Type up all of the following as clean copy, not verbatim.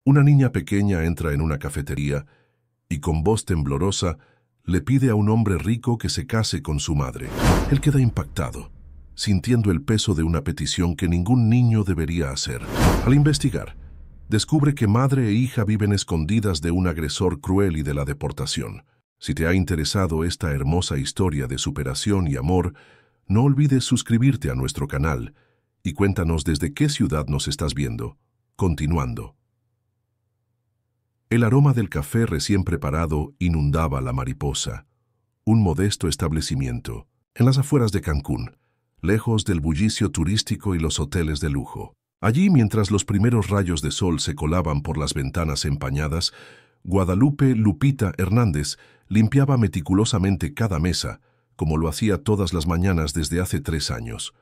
Una niña pequeña entra en una cafetería y con voz temblorosa le pide a un hombre rico que se case con su madre. Él queda impactado, sintiendo el peso de una petición que ningún niño debería hacer. Al investigar, descubre que madre e hija viven escondidas de un agresor cruel y de la deportación. Si te ha interesado esta hermosa historia de superación y amor, no olvides suscribirte a nuestro canal y cuéntanos desde qué ciudad nos estás viendo. Continuando. El aroma del café recién preparado inundaba La Mariposa, un modesto establecimiento, en las afueras de Cancún, lejos del bullicio turístico y los hoteles de lujo. Allí, mientras los primeros rayos de sol se colaban por las ventanas empañadas, Guadalupe Lupita Hernández limpiaba meticulosamente cada mesa, como lo hacía todas las mañanas desde hace 3 años.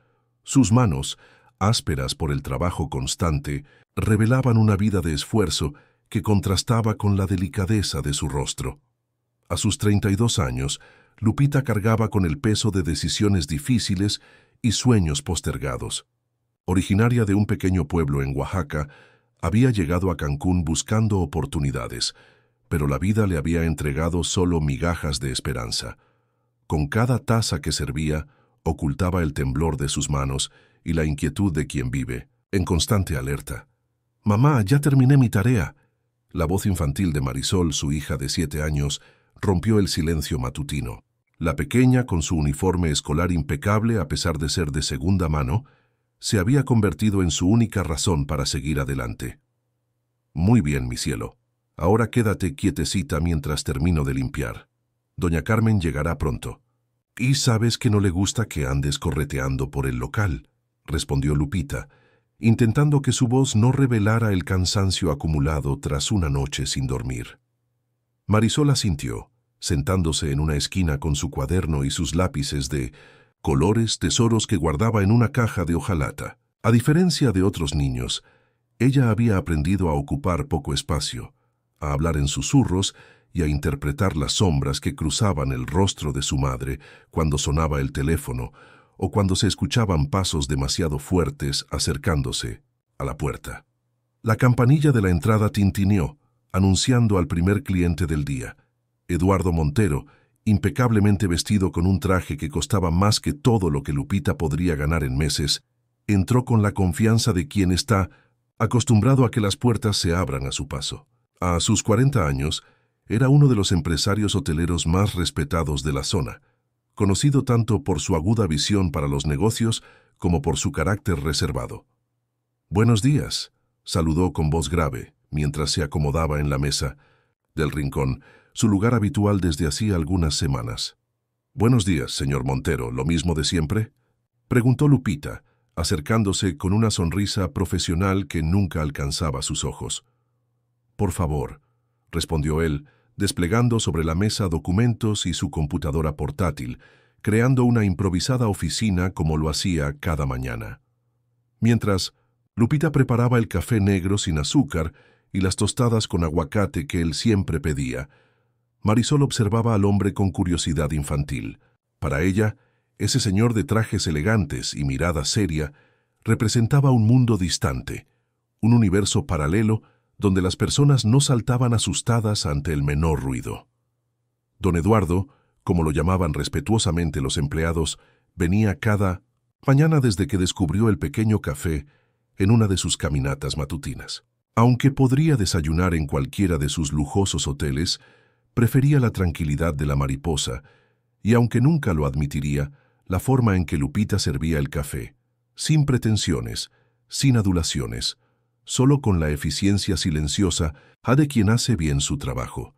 Sus manos, ásperas por el trabajo constante, revelaban una vida de esfuerzo que contrastaba con la delicadeza de su rostro. A sus 32 años, Lupita cargaba con el peso de decisiones difíciles y sueños postergados. Originaria de un pequeño pueblo en Oaxaca, había llegado a Cancún buscando oportunidades, pero la vida le había entregado solo migajas de esperanza. Con cada taza que servía, ocultaba el temblor de sus manos y la inquietud de quien vive, en constante alerta. «Mamá, ya terminé mi tarea». La voz infantil de Marisol, su hija de 7 años, rompió el silencio matutino. La pequeña, con su uniforme escolar impecable a pesar de ser de segunda mano, se había convertido en su única razón para seguir adelante. «Muy bien, mi cielo. Ahora quédate quietecita mientras termino de limpiar. Doña Carmen llegará pronto». «¿Y sabes que no le gusta que andes correteando por el local?», respondió Lupita, intentando que su voz no revelara el cansancio acumulado tras una noche sin dormir. Marisol asintió, sentándose en una esquina con su cuaderno y sus lápices de colores, tesoros que guardaba en una caja de hojalata. A diferencia de otros niños, ella había aprendido a ocupar poco espacio, a hablar en susurros y a interpretar las sombras que cruzaban el rostro de su madre cuando sonaba el teléfono o cuando se escuchaban pasos demasiado fuertes acercándose a la puerta. La campanilla de la entrada tintineó, anunciando al primer cliente del día. Eduardo Montero, impecablemente vestido con un traje que costaba más que todo lo que Lupita podría ganar en meses, entró con la confianza de quien está acostumbrado a que las puertas se abran a su paso. A sus 40 años, era uno de los empresarios hoteleros más respetados de la zona, conocido tanto por su aguda visión para los negocios como por su carácter reservado. «Buenos días», saludó con voz grave, mientras se acomodaba en la mesa del rincón, su lugar habitual desde hacía algunas semanas. «Buenos días, señor Montero, ¿lo mismo de siempre?», preguntó Lupita, acercándose con una sonrisa profesional que nunca alcanzaba sus ojos. «Por favor», respondió él, desplegando sobre la mesa documentos y su computadora portátil, creando una improvisada oficina como lo hacía cada mañana. Mientras, Lupita preparaba el café negro sin azúcar y las tostadas con aguacate que él siempre pedía, Marisol observaba al hombre con curiosidad infantil. Para ella, ese señor de trajes elegantes y mirada seria representaba un mundo distante, un universo paralelo donde las personas no saltaban asustadas ante el menor ruido. Don Eduardo, como lo llamaban respetuosamente los empleados, venía cada mañana desde que descubrió el pequeño café en una de sus caminatas matutinas. Aunque podría desayunar en cualquiera de sus lujosos hoteles, prefería la tranquilidad de La Mariposa, y aunque nunca lo admitiría, la forma en que Lupita servía el café, sin pretensiones, sin adulaciones, solo con la eficiencia silenciosa de quien hace bien su trabajo.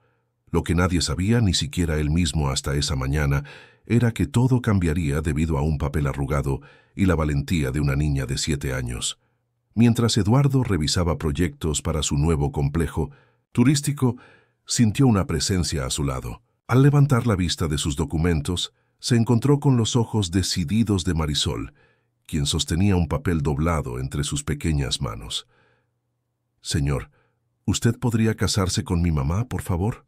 Lo que nadie sabía, ni siquiera él mismo hasta esa mañana, era que todo cambiaría debido a un papel arrugado y la valentía de una niña de 7 años. Mientras Eduardo revisaba proyectos para su nuevo complejo turístico, sintió una presencia a su lado. Al levantar la vista de sus documentos, se encontró con los ojos decididos de Marisol, quien sostenía un papel doblado entre sus pequeñas manos. «Señor, ¿usted podría casarse con mi mamá, por favor?»,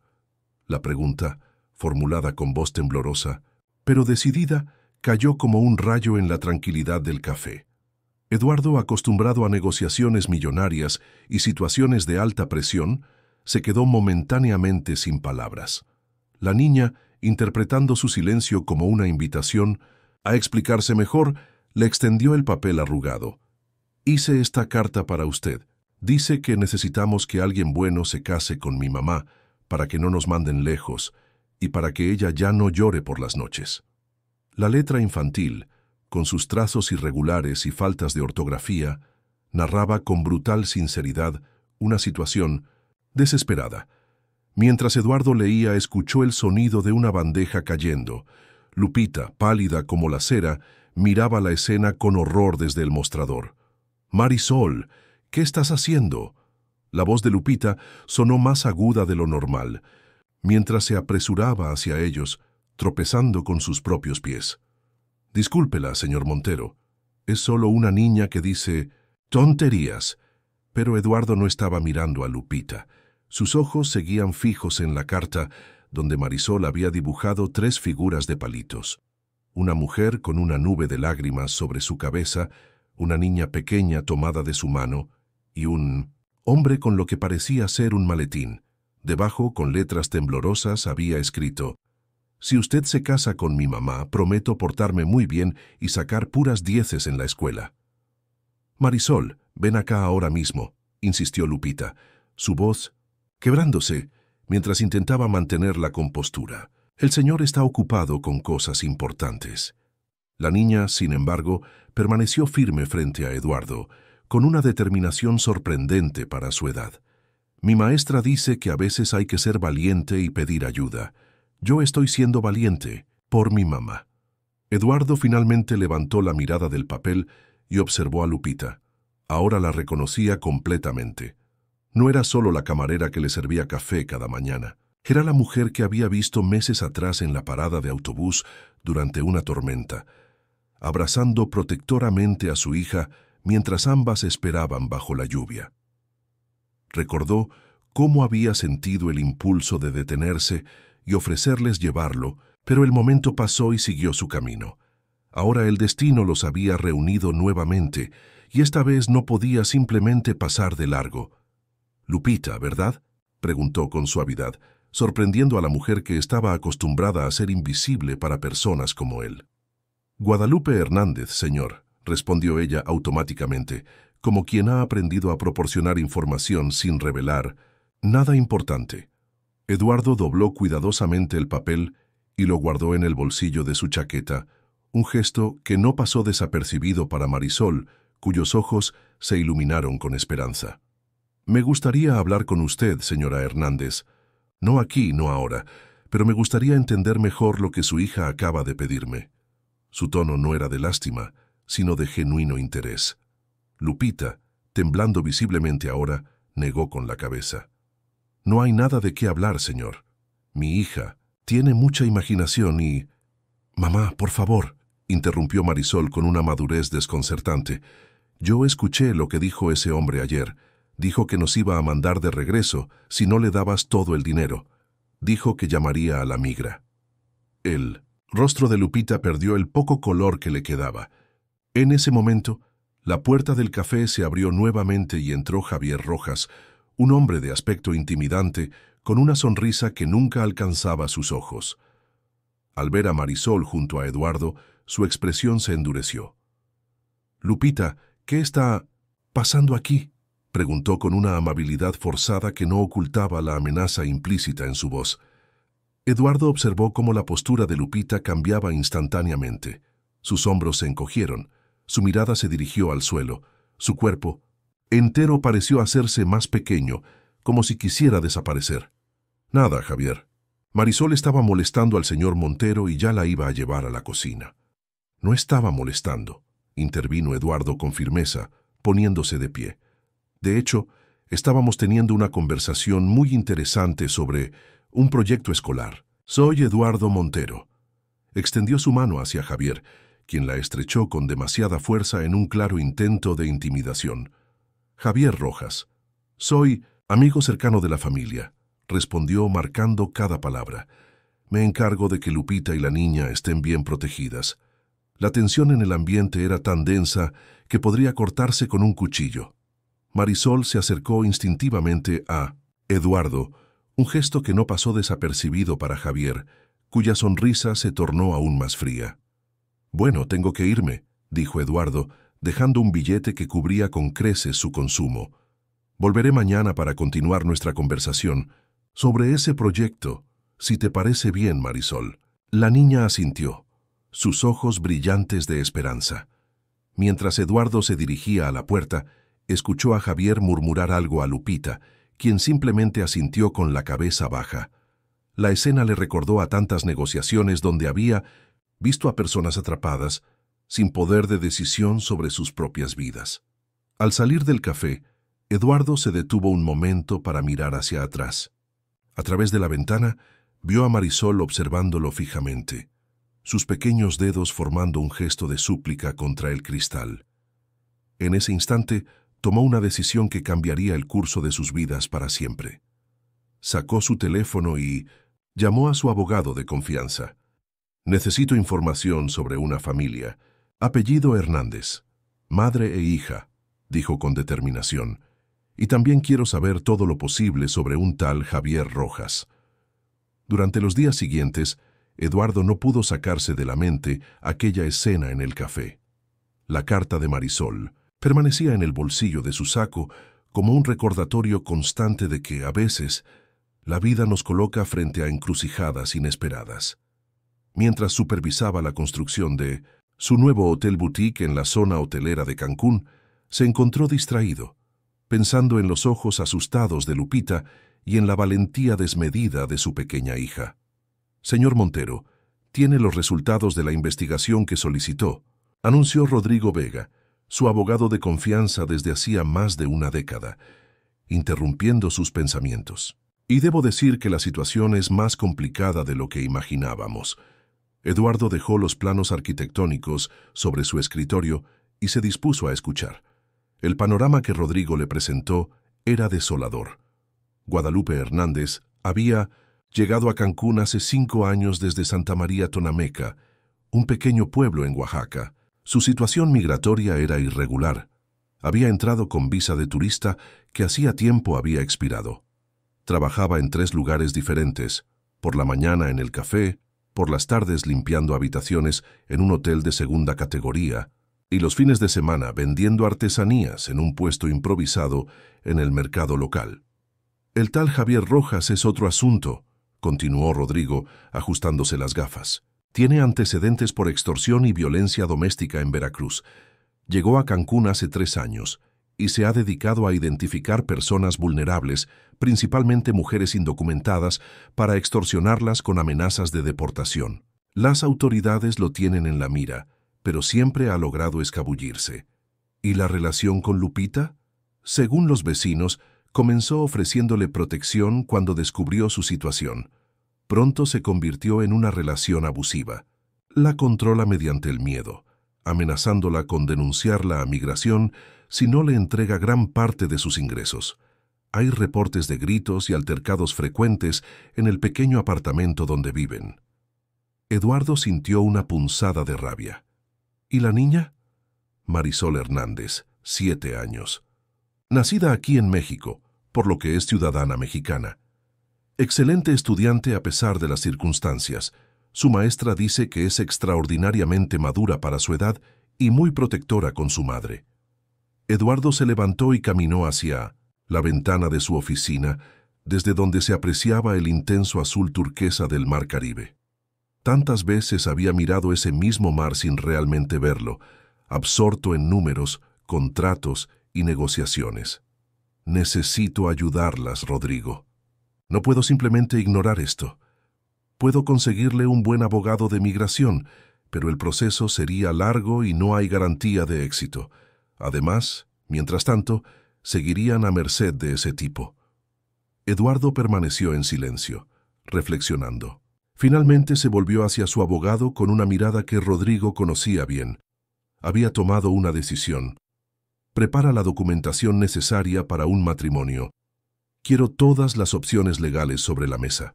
la pregunta, formulada con voz temblorosa, pero decidida, cayó como un rayo en la tranquilidad del café. Eduardo, acostumbrado a negociaciones millonarias y situaciones de alta presión, se quedó momentáneamente sin palabras. La niña, interpretando su silencio como una invitación a explicarse mejor, le extendió el papel arrugado. «Hice esta carta para usted. Dice que necesitamos que alguien bueno se case con mi mamá para que no nos manden lejos y para que ella ya no llore por las noches». La letra infantil, con sus trazos irregulares y faltas de ortografía, narraba con brutal sinceridad una situación desesperada. Mientras Eduardo leía, escuchó el sonido de una bandeja cayendo. Lupita, pálida como la cera, miraba la escena con horror desde el mostrador. «Marisol, ¿qué estás haciendo?». La voz de Lupita sonó más aguda de lo normal, mientras se apresuraba hacia ellos, tropezando con sus propios pies. «Discúlpela, señor Montero. Es solo una niña que dice tonterías». Pero Eduardo no estaba mirando a Lupita. Sus ojos seguían fijos en la carta, donde Marisol había dibujado 3 figuras de palitos. Una mujer con una nube de lágrimas sobre su cabeza, una niña pequeña tomada de su mano, y un hombre con lo que parecía ser un maletín. Debajo, con letras temblorosas, había escrito: «Si usted se casa con mi mamá, prometo portarme muy bien y sacar puras 10 en la escuela». «Marisol, ven acá ahora mismo», insistió Lupita, su voz quebrándose mientras intentaba mantener la compostura. «El señor está ocupado con cosas importantes». La niña, sin embargo, permaneció firme frente a Eduardo, con una determinación sorprendente para su edad. «Mi maestra dice que a veces hay que ser valiente y pedir ayuda. Yo estoy siendo valiente por mi mamá». Eduardo finalmente levantó la mirada del papel y observó a Lupita. Ahora la reconocía completamente. No era solo la camarera que le servía café cada mañana. Era la mujer que había visto meses atrás en la parada de autobús durante una tormenta, abrazando protectoramente a su hija mientras ambas esperaban bajo la lluvia. Recordó cómo había sentido el impulso de detenerse y ofrecerles llevarlo, pero el momento pasó y siguió su camino. Ahora el destino los había reunido nuevamente, y esta vez no podía simplemente pasar de largo. «Lupita, ¿verdad?», preguntó con suavidad, sorprendiendo a la mujer que estaba acostumbrada a ser invisible para personas como él. «Guadalupe Hernández, señor», respondió ella automáticamente, como quien ha aprendido a proporcionar información sin revelar nada importante. Eduardo dobló cuidadosamente el papel y lo guardó en el bolsillo de su chaqueta, un gesto que no pasó desapercibido para Marisol, cuyos ojos se iluminaron con esperanza. «Me gustaría hablar con usted, señora Hernández. No aquí, no ahora, pero me gustaría entender mejor lo que su hija acaba de pedirme». Su tono no era de lástima, sino de genuino interés. Lupita, temblando visiblemente ahora, negó con la cabeza. «No hay nada de qué hablar, señor. Mi hija tiene mucha imaginación y...». «Mamá, por favor», interrumpió Marisol con una madurez desconcertante. «Yo escuché lo que dijo ese hombre ayer. Dijo que nos iba a mandar de regreso si no le dabas todo el dinero. Dijo que llamaría a la migra». El rostro de Lupita perdió el poco color que le quedaba. En ese momento, la puerta del café se abrió nuevamente y entró Javier Rojas, un hombre de aspecto intimidante, con una sonrisa que nunca alcanzaba sus ojos. Al ver a Marisol junto a Eduardo, su expresión se endureció. «Lupita, ¿qué está pasando aquí?», preguntó con una amabilidad forzada que no ocultaba la amenaza implícita en su voz. Eduardo observó cómo la postura de Lupita cambiaba instantáneamente. Sus hombros se encogieron, su mirada se dirigió al suelo, su cuerpo entero pareció hacerse más pequeño, como si quisiera desaparecer. «Nada, Javier». Marisol estaba molestando al señor Montero y ya la iba a llevar a la cocina. «No estaba molestando», intervino Eduardo con firmeza, poniéndose de pie. «De hecho, estábamos teniendo una conversación muy interesante sobre un proyecto escolar. Soy Eduardo Montero». Extendió su mano hacia Javier, quien la estrechó con demasiada fuerza en un claro intento de intimidación. «Javier Rojas. Soy amigo cercano de la familia», respondió marcando cada palabra. «Me encargo de que Lupita y la niña estén bien protegidas. La tensión en el ambiente era tan densa que podría cortarse con un cuchillo. Marisol se acercó instintivamente a Eduardo, un gesto que no pasó desapercibido para Javier, cuya sonrisa se tornó aún más fría. «Bueno, tengo que irme», dijo Eduardo, dejando un billete que cubría con creces su consumo. «Volveré mañana para continuar nuestra conversación sobre ese proyecto, si te parece bien, Marisol». La niña asintió, sus ojos brillantes de esperanza. Mientras Eduardo se dirigía a la puerta, escuchó a Javier murmurar algo a Lupita, quien simplemente asintió con la cabeza baja. La escena le recordó a tantas negociaciones donde había visto a personas atrapadas, sin poder de decisión sobre sus propias vidas. Al salir del café, Eduardo se detuvo un momento para mirar hacia atrás. A través de la ventana, vio a Marisol observándolo fijamente, sus pequeños dedos formando un gesto de súplica contra el cristal. En ese instante, tomó una decisión que cambiaría el curso de sus vidas para siempre. Sacó su teléfono y llamó a su abogado de confianza. «Necesito información sobre una familia. Apellido Hernández. Madre e hija», dijo con determinación. «Y también quiero saber todo lo posible sobre un tal Javier Rojas». Durante los días siguientes, Eduardo no pudo sacarse de la mente aquella escena en el café. La carta de Marisol permanecía en el bolsillo de su saco como un recordatorio constante de que, a veces, la vida nos coloca frente a encrucijadas inesperadas. Mientras supervisaba la construcción de su nuevo hotel boutique en la zona hotelera de Cancún, se encontró distraído, pensando en los ojos asustados de Lupita y en la valentía desmedida de su pequeña hija. «Señor Montero, tiene los resultados de la investigación que solicitó», anunció Rodrigo Vega, su abogado de confianza desde hacía más de una década, interrumpiendo sus pensamientos. «Y debo decir que la situación es más complicada de lo que imaginábamos». Eduardo dejó los planos arquitectónicos sobre su escritorio y se dispuso a escuchar. El panorama que Rodrigo le presentó era desolador. Guadalupe Hernández había llegado a Cancún hace 5 años desde Santa María Tonameca, un pequeño pueblo en Oaxaca. Su situación migratoria era irregular. Había entrado con visa de turista que hacía tiempo había expirado. Trabajaba en 3 lugares diferentes, por la mañana en el café, por las tardes limpiando habitaciones en un hotel de segunda categoría y los fines de semana vendiendo artesanías en un puesto improvisado en el mercado local. «El tal Javier Rojas es otro asunto», continuó Rodrigo, ajustándose las gafas. «Tiene antecedentes por extorsión y violencia doméstica en Veracruz. Llegó a Cancún hace 3 años y se ha dedicado a identificar personas vulnerables, principalmente mujeres indocumentadas, para extorsionarlas con amenazas de deportación. Las autoridades lo tienen en la mira, pero siempre ha logrado escabullirse. ¿Y la relación con Lupita? Según los vecinos, comenzó ofreciéndole protección cuando descubrió su situación. Pronto se convirtió en una relación abusiva. La controla mediante el miedo, amenazándola con denunciarla a migración si no le entrega gran parte de sus ingresos. Hay reportes de gritos y altercados frecuentes en el pequeño apartamento donde viven». Eduardo sintió una punzada de rabia. «¿Y la niña?» Marisol Hernández, 7 años. Nacida aquí en México, por lo que es ciudadana mexicana. Excelente estudiante a pesar de las circunstancias. Su maestra dice que es extraordinariamente madura para su edad y muy protectora con su madre. Eduardo se levantó y caminó hacia la ventana de su oficina, desde donde se apreciaba el intenso azul turquesa del mar Caribe. Tantas veces había mirado ese mismo mar sin realmente verlo, absorto en números, contratos y negociaciones. «Necesito ayudarlas, Rodrigo. No puedo simplemente ignorar esto. Puedo conseguirle un buen abogado de migración, pero el proceso sería largo y no hay garantía de éxito. Además, mientras tanto, seguirían a merced de ese tipo». Eduardo permaneció en silencio, reflexionando. Finalmente se volvió hacia su abogado con una mirada que Rodrigo conocía bien. Había tomado una decisión. «Prepara la documentación necesaria para un matrimonio. Quiero todas las opciones legales sobre la mesa».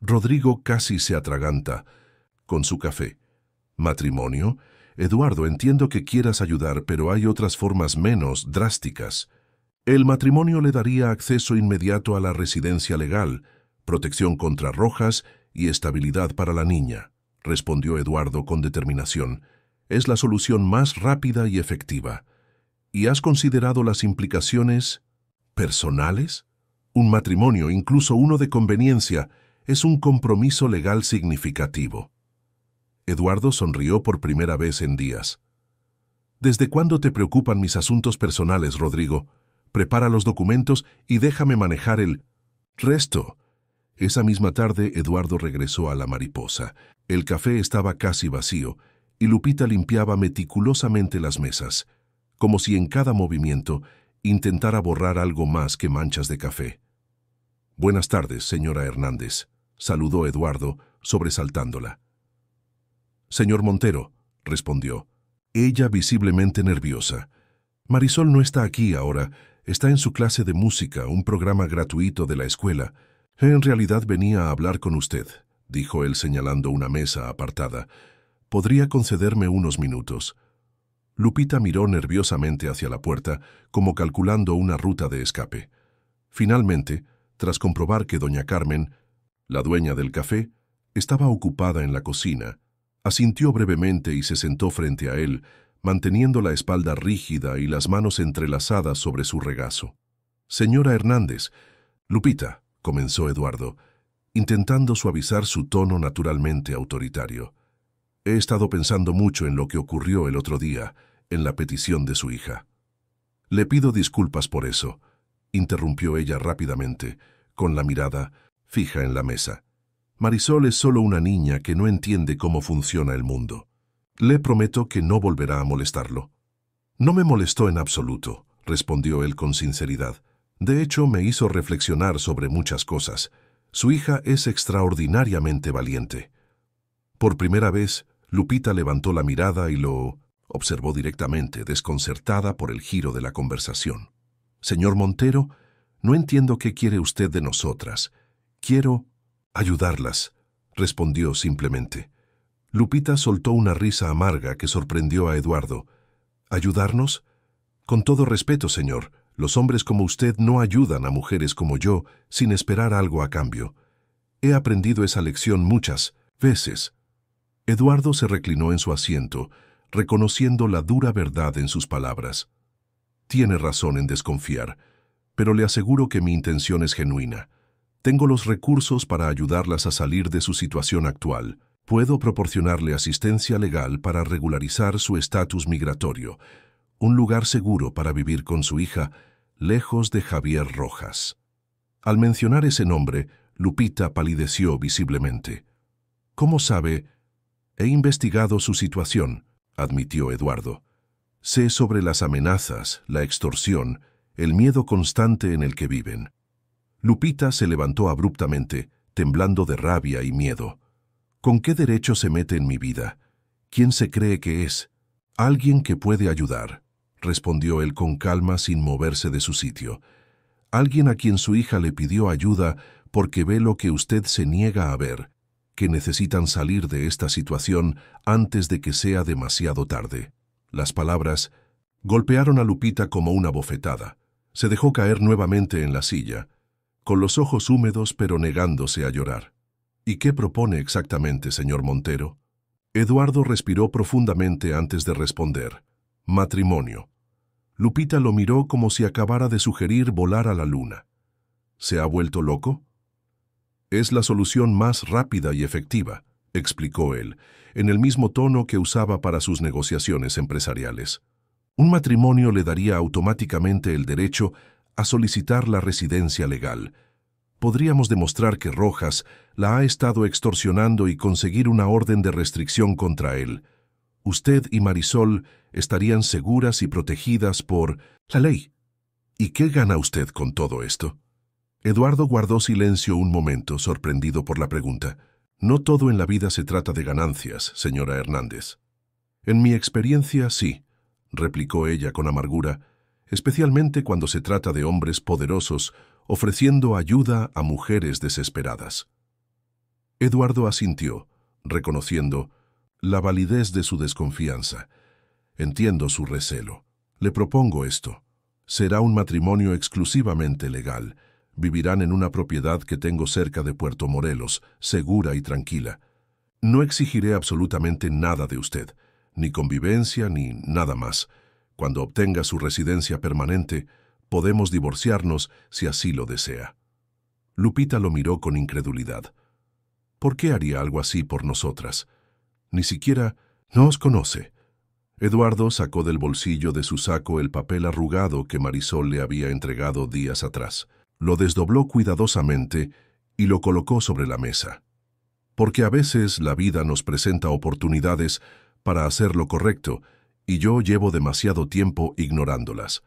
Rodrigo casi se atraganta con su café. ¿Matrimonio? Eduardo, entiendo que quieras ayudar, pero hay otras formas menos drásticas. El matrimonio le daría acceso inmediato a la residencia legal, protección contra Rojas y estabilidad para la niña, respondió Eduardo con determinación. Es la solución más rápida y efectiva. ¿Y has considerado las implicaciones personales? Un matrimonio, incluso uno de conveniencia, es un compromiso legal significativo. Eduardo sonrió por primera vez en días. ¿Desde cuándo te preocupan mis asuntos personales, Rodrigo? Prepara los documentos y déjame manejar el resto. Esa misma tarde, Eduardo regresó a la Mariposa. El café estaba casi vacío y Lupita limpiaba meticulosamente las mesas, como si en cada movimiento intentara borrar algo más que manchas de café. «Buenas tardes, señora Hernández», saludó Eduardo, sobresaltándola. «Señor Montero», respondió, ella visiblemente nerviosa. «Marisol no está aquí ahora, está en su clase de música, un programa gratuito de la escuela. En realidad venía a hablar con usted», dijo él señalando una mesa apartada. «¿Podría concederme unos minutos?» Lupita miró nerviosamente hacia la puerta, como calculando una ruta de escape. Finalmente, tras comprobar que doña Carmen, la dueña del café, estaba ocupada en la cocina, asintió brevemente y se sentó frente a él, manteniendo la espalda rígida y las manos entrelazadas sobre su regazo. «Señora Hernández». «Lupita», comenzó Eduardo, intentando suavizar su tono naturalmente autoritario. «He estado pensando mucho en lo que ocurrió el otro día, en la petición de su hija». «Le pido disculpas por eso», interrumpió ella rápidamente, con la mirada fija en la mesa. «Marisol es solo una niña que no entiende cómo funciona el mundo. Le prometo que no volverá a molestarlo». «No me molestó en absoluto», respondió él con sinceridad. «De hecho, me hizo reflexionar sobre muchas cosas. Su hija es extraordinariamente valiente». Por primera vez, Lupita levantó la mirada y lo observó directamente, desconcertada por el giro de la conversación. «Señor Montero, no entiendo qué quiere usted de nosotras. Quiero ayudarlas», respondió simplemente. Lupita soltó una risa amarga que sorprendió a Eduardo. «¿Ayudarnos? Con todo respeto, señor, los hombres como usted no ayudan a mujeres como yo sin esperar algo a cambio. He aprendido esa lección muchas veces». Eduardo se reclinó en su asiento, reconociendo la dura verdad en sus palabras. «Tiene razón en desconfiar, pero le aseguro que mi intención es genuina. Tengo los recursos para ayudarlas a salir de su situación actual. Puedo proporcionarle asistencia legal para regularizar su estatus migratorio, un lugar seguro para vivir con su hija, lejos de Javier Rojas». Al mencionar ese nombre, Lupita palideció visiblemente. «¿Cómo sabe?» «He investigado su situación», admitió Eduardo. «Sé sobre las amenazas, la extorsión, el miedo constante en el que viven». Lupita se levantó abruptamente, temblando de rabia y miedo. «¿Con qué derecho se mete en mi vida? ¿Quién se cree que es?» «Alguien que puede ayudar», respondió él con calma sin moverse de su sitio. «Alguien a quien su hija le pidió ayuda porque ve lo que usted se niega a ver, que necesitan salir de esta situación antes de que sea demasiado tarde». Las palabras golpearon a Lupita como una bofetada. Se dejó caer nuevamente en la silla, con los ojos húmedos pero negándose a llorar. «¿Y qué propone exactamente, señor Montero?» Eduardo respiró profundamente antes de responder. «Matrimonio». Lupita lo miró como si acabara de sugerir volar a la luna. ¿Se ha vuelto loco? «Es la solución más rápida y efectiva», explicó él, en el mismo tono que usaba para sus negociaciones empresariales. «Un matrimonio le daría automáticamente el derecho a solicitar la residencia legal. Podríamos demostrar que Rojas la ha estado extorsionando y conseguir una orden de restricción contra él. Usted y Marisol estarían seguras y protegidas por la ley». «¿Y qué gana usted con todo esto?» Eduardo guardó silencio un momento, sorprendido por la pregunta. «No todo en la vida se trata de ganancias, señora Hernández». «En mi experiencia, sí», replicó ella con amargura, «especialmente cuando se trata de hombres poderosos ofreciendo ayuda a mujeres desesperadas». Eduardo asintió, reconociendo, la validez de su desconfianza. Entiendo su recelo. Le propongo esto. Será un matrimonio exclusivamente legal. Vivirán en una propiedad que tengo cerca de Puerto Morelos, segura y tranquila. No exigiré absolutamente nada de usted, ni convivencia ni nada más. Cuando obtenga su residencia permanente, podemos divorciarnos si así lo desea. Lupita lo miró con incredulidad. ¿Por qué haría algo así por nosotras? Ni siquiera nos conoce. Eduardo sacó del bolsillo de su saco el papel arrugado que Marisol le había entregado días atrás. Lo desdobló cuidadosamente y lo colocó sobre la mesa. Porque a veces la vida nos presenta oportunidades para hacer lo correcto y yo llevo demasiado tiempo ignorándolas.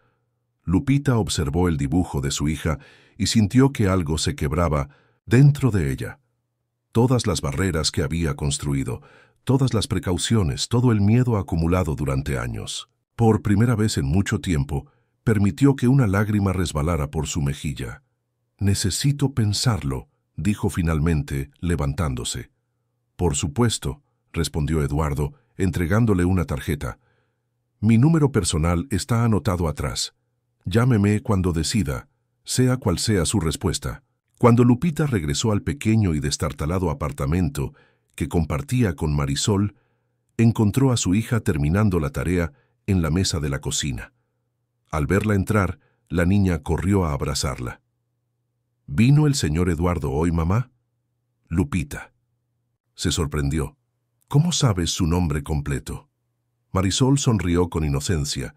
Lupita observó el dibujo de su hija y sintió que algo se quebraba dentro de ella. Todas las barreras que había construido, todas las precauciones, todo el miedo acumulado durante años. Por primera vez en mucho tiempo, permitió que una lágrima resbalara por su mejilla. «Necesito pensarlo», dijo finalmente, levantándose. «Por supuesto», respondió Eduardo, entregándole una tarjeta. «Mi número personal está anotado atrás. Llámeme cuando decida, sea cual sea su respuesta». Cuando Lupita regresó al pequeño y destartalado apartamento que compartía con Marisol, encontró a su hija terminando la tarea en la mesa de la cocina. Al verla entrar, la niña corrió a abrazarla. «¿Vino el señor Eduardo hoy, mamá?» Lupita. Se sorprendió. «¿Cómo sabes su nombre completo?» Marisol sonrió con inocencia.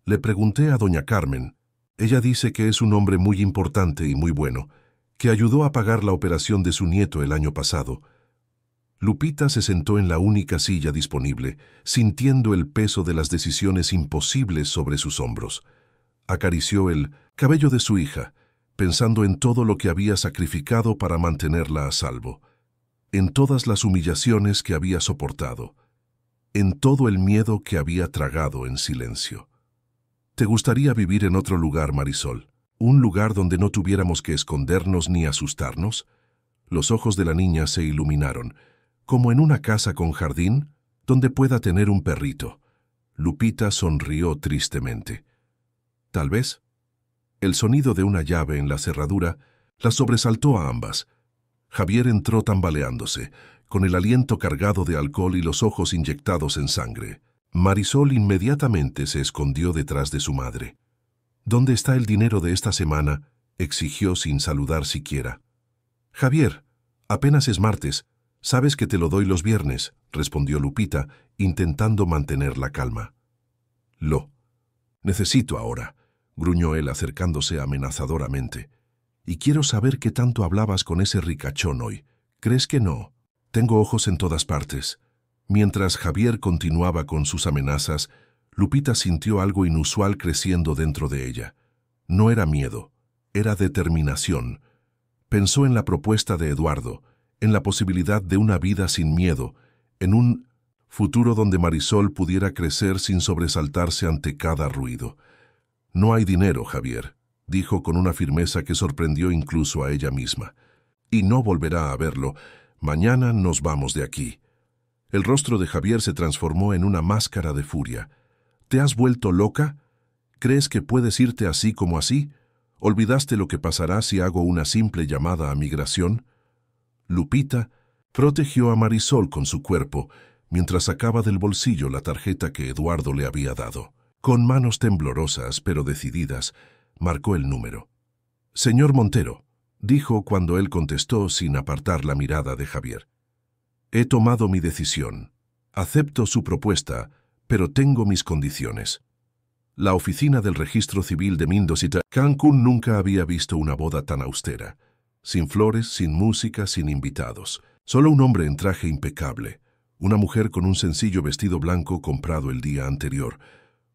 «Le pregunté a doña Carmen. Ella dice que es un hombre muy importante y muy bueno, que ayudó a pagar la operación de su nieto el año pasado». Lupita se sentó en la única silla disponible, sintiendo el peso de las decisiones imposibles sobre sus hombros. Acarició el cabello de su hija, pensando en todo lo que había sacrificado para mantenerla a salvo, en todas las humillaciones que había soportado, en todo el miedo que había tragado en silencio. «¿Te gustaría vivir en otro lugar, Marisol? ¿Un lugar donde no tuviéramos que escondernos ni asustarnos?» Los ojos de la niña se iluminaron. «¿Como en una casa con jardín, donde pueda tener un perrito?» Lupita sonrió tristemente. «Tal vez». El sonido de una llave en la cerradura las sobresaltó a ambas. Javier entró tambaleándose, con el aliento cargado de alcohol y los ojos inyectados en sangre. Marisol inmediatamente se escondió detrás de su madre. «¿Dónde está el dinero de esta semana?», exigió sin saludar siquiera. «Javier, apenas es martes. Sabes que te lo doy los viernes», respondió Lupita, intentando mantener la calma. «Lo necesito ahora», gruñó él acercándose amenazadoramente. «Y quiero saber qué tanto hablabas con ese ricachón hoy. ¿Crees que no? Tengo ojos en todas partes». Mientras Javier continuaba con sus amenazas, Lupita sintió algo inusual creciendo dentro de ella. No era miedo, era determinación. Pensó en la propuesta de Eduardo, en la posibilidad de una vida sin miedo, en un futuro donde Marisol pudiera crecer sin sobresaltarse ante cada ruido. «No hay dinero, Javier», dijo con una firmeza que sorprendió incluso a ella misma. «Y no volverá a verlo. Mañana nos vamos de aquí». El rostro de Javier se transformó en una máscara de furia. «¿Te has vuelto loca? ¿Crees que puedes irte así como así? ¿Olvidaste lo que pasará si hago una simple llamada a migración?» Lupita protegió a Marisol con su cuerpo mientras sacaba del bolsillo la tarjeta que Eduardo le había dado. Con manos temblorosas pero decididas, marcó el número. «Señor Montero», dijo cuando él contestó sin apartar la mirada de Javier. «He tomado mi decisión. Acepto su propuesta, pero tengo mis condiciones». La oficina del registro civil de Mendocita, Cancún, nunca había visto una boda tan austera. Sin flores, sin música, sin invitados. Solo un hombre en traje impecable. Una mujer con un sencillo vestido blanco comprado el día anterior.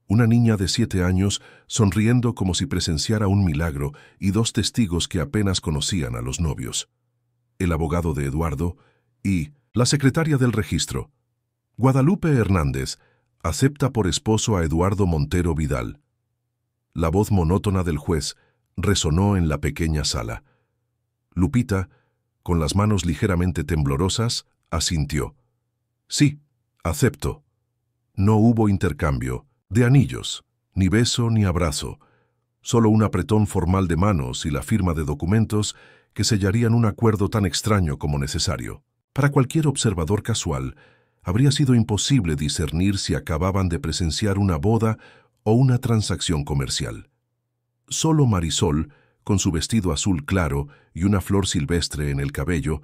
Una niña de 7 años sonriendo como si presenciara un milagro y 2 testigos que apenas conocían a los novios. El abogado de Eduardo y la secretaria del registro. Guadalupe Hernández acepta por esposo a Eduardo Montero Vidal. La voz monótona del juez resonó en la pequeña sala. Lupita, con las manos ligeramente temblorosas, asintió. «Sí, Acepto. No hubo intercambio de anillos, ni beso ni abrazo, solo un apretón formal de manos y la firma de documentos que sellarían un acuerdo tan extraño como necesario. Para cualquier observador casual, habría sido imposible discernir si acababan de presenciar una boda o una transacción comercial. Solo Marisol, con su vestido azul claro y una flor silvestre en el cabello,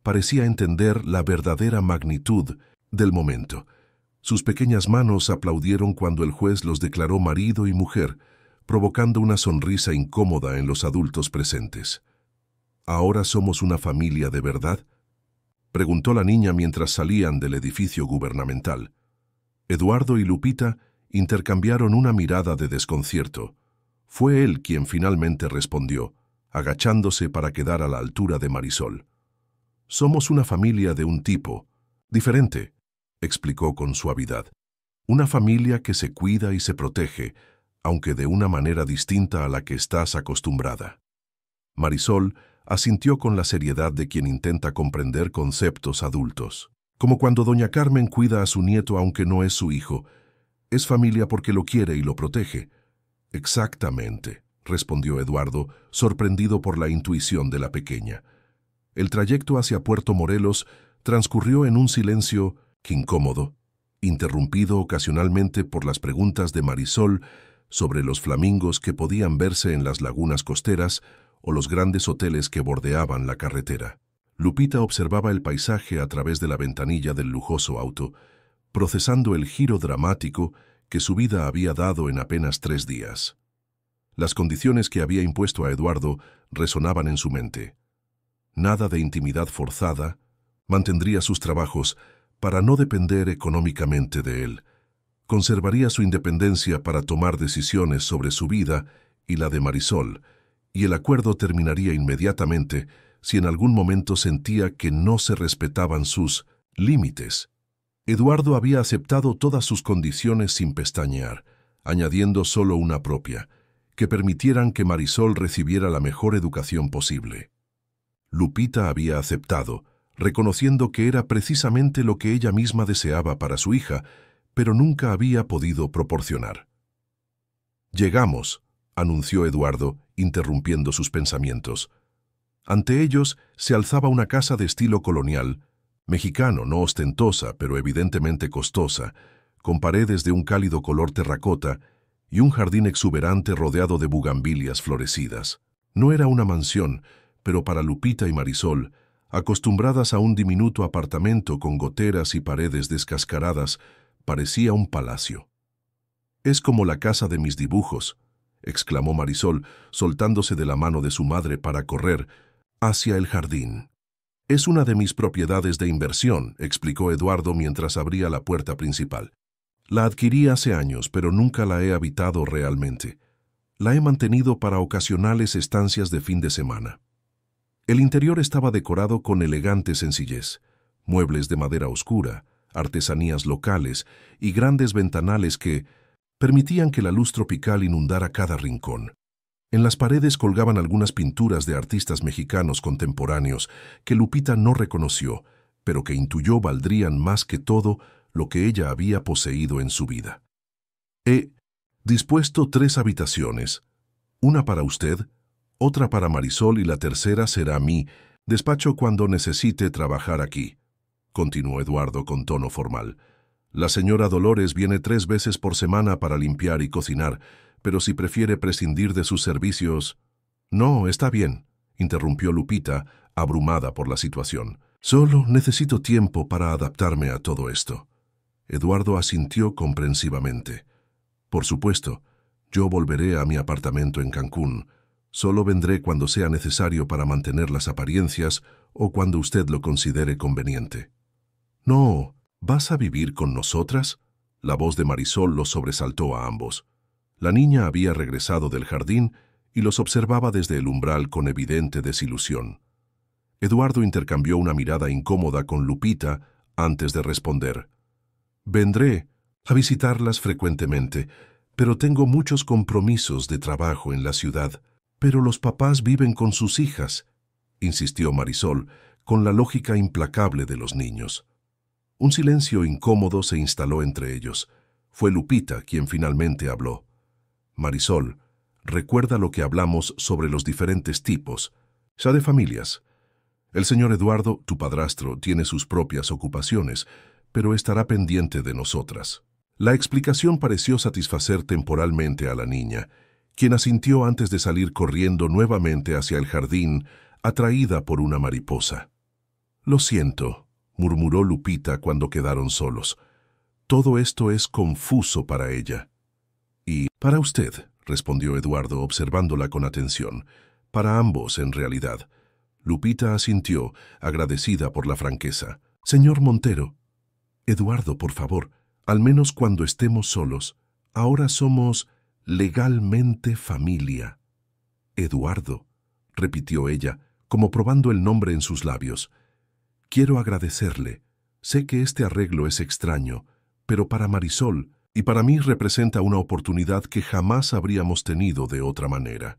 parecía entender la verdadera magnitud del momento. Sus pequeñas manos aplaudieron cuando el juez los declaró marido y mujer, provocando una sonrisa incómoda en los adultos presentes. ¿Ahora somos una familia de verdad?, preguntó la niña mientras salían del edificio gubernamental. Eduardo y Lupita intercambiaron una mirada de desconcierto. Fue él quien finalmente respondió, agachándose para quedar a la altura de Marisol. «Somos una familia de un tipo diferente», explicó con suavidad. «Una familia que se cuida y se protege, aunque de una manera distinta a la que estás acostumbrada». Marisol asintió con la seriedad de quien intenta comprender conceptos adultos. Como cuando doña Carmen cuida a su nieto aunque no es su hijo. Es familia porque lo quiere y lo protege. Exactamente, respondió Eduardo, sorprendido por la intuición de la pequeña. El trayecto hacia Puerto Morelos transcurrió en un silencio incómodo, interrumpido ocasionalmente por las preguntas de Marisol sobre los flamingos que podían verse en las lagunas costeras o los grandes hoteles que bordeaban la carretera. Lupita observaba el paisaje a través de la ventanilla del lujoso auto, procesando el giro dramático que su vida había dado en apenas 3 días. Las condiciones que había impuesto a Eduardo resonaban en su mente. Nada de intimidad forzada, mantendría sus trabajos para no depender económicamente de él, conservaría su independencia para tomar decisiones sobre su vida y la de Marisol, y el acuerdo terminaría inmediatamente si en algún momento sentía que no se respetaban sus límites. Eduardo había aceptado todas sus condiciones sin pestañear, añadiendo solo una propia, que permitieran que Marisol recibiera la mejor educación posible. Lupita había aceptado, reconociendo que era precisamente lo que ella misma deseaba para su hija, pero nunca había podido proporcionar. «Llegamos», anunció Eduardo, interrumpiendo sus pensamientos. Ante ellos se alzaba una casa de estilo colonial, mexicano, no ostentosa, pero evidentemente costosa, con paredes de un cálido color terracota y un jardín exuberante rodeado de bugambilias florecidas. No era una mansión, pero para Lupita y Marisol, acostumbradas a un diminuto apartamento con goteras y paredes descascaradas, parecía un palacio. «Es como la casa de mis dibujos», exclamó Marisol, soltándose de la mano de su madre para correr hacia el jardín. «Es una de mis propiedades de inversión», explicó Eduardo mientras abría la puerta principal. «La adquirí hace años, pero nunca la he habitado realmente. La he mantenido para ocasionales estancias de fin de semana». El interior estaba decorado con elegante sencillez, muebles de madera oscura, artesanías locales y grandes ventanales que permitían que la luz tropical inundara cada rincón. En las paredes colgaban algunas pinturas de artistas mexicanos contemporáneos que Lupita no reconoció, pero que intuyó valdrían más que todo lo que ella había poseído en su vida. «He dispuesto 3 habitaciones, una para usted, otra para Marisol y la tercera será mi despacho cuando necesite trabajar aquí», continuó Eduardo con tono formal. «La señora Dolores viene 3 veces por semana para limpiar y cocinar, pero si prefiere prescindir de sus servicios...» «No, está bien», interrumpió Lupita, abrumada por la situación. «Solo necesito tiempo para adaptarme a todo esto». Eduardo asintió comprensivamente. «Por supuesto, yo volveré a mi apartamento en Cancún. Solo vendré cuando sea necesario para mantener las apariencias o cuando usted lo considere conveniente». «No, ¿vas a vivir con nosotras?», la voz de Marisol los sobresaltó a ambos. La niña había regresado del jardín y los observaba desde el umbral con evidente desilusión. Eduardo intercambió una mirada incómoda con Lupita antes de responder. «Vendré a visitarlas frecuentemente, pero tengo muchos compromisos de trabajo en la ciudad». «Pero los papás viven con sus hijas», insistió Marisol, con la lógica implacable de los niños. Un silencio incómodo se instaló entre ellos. Fue Lupita quien finalmente habló. Marisol, recuerda lo que hablamos sobre los diferentes tipos, ya de familias. El señor Eduardo, tu padrastro, tiene sus propias ocupaciones, pero estará pendiente de nosotras. La explicación pareció satisfacer temporalmente a la niña, quien asintió antes de salir corriendo nuevamente hacia el jardín, atraída por una mariposa. Lo siento, murmuró Lupita cuando quedaron solos. Todo esto es confuso para ella. Y para usted, respondió Eduardo observándola con atención. Para ambos, en realidad. Lupita asintió, agradecida por la franqueza. Señor Montero. Eduardo, por favor, al menos cuando estemos solos. Ahora somos legalmente familia. Eduardo, repitió ella, como probando el nombre en sus labios. Quiero agradecerle. Sé que este arreglo es extraño, pero para Marisol y para mí representa una oportunidad que jamás habríamos tenido de otra manera.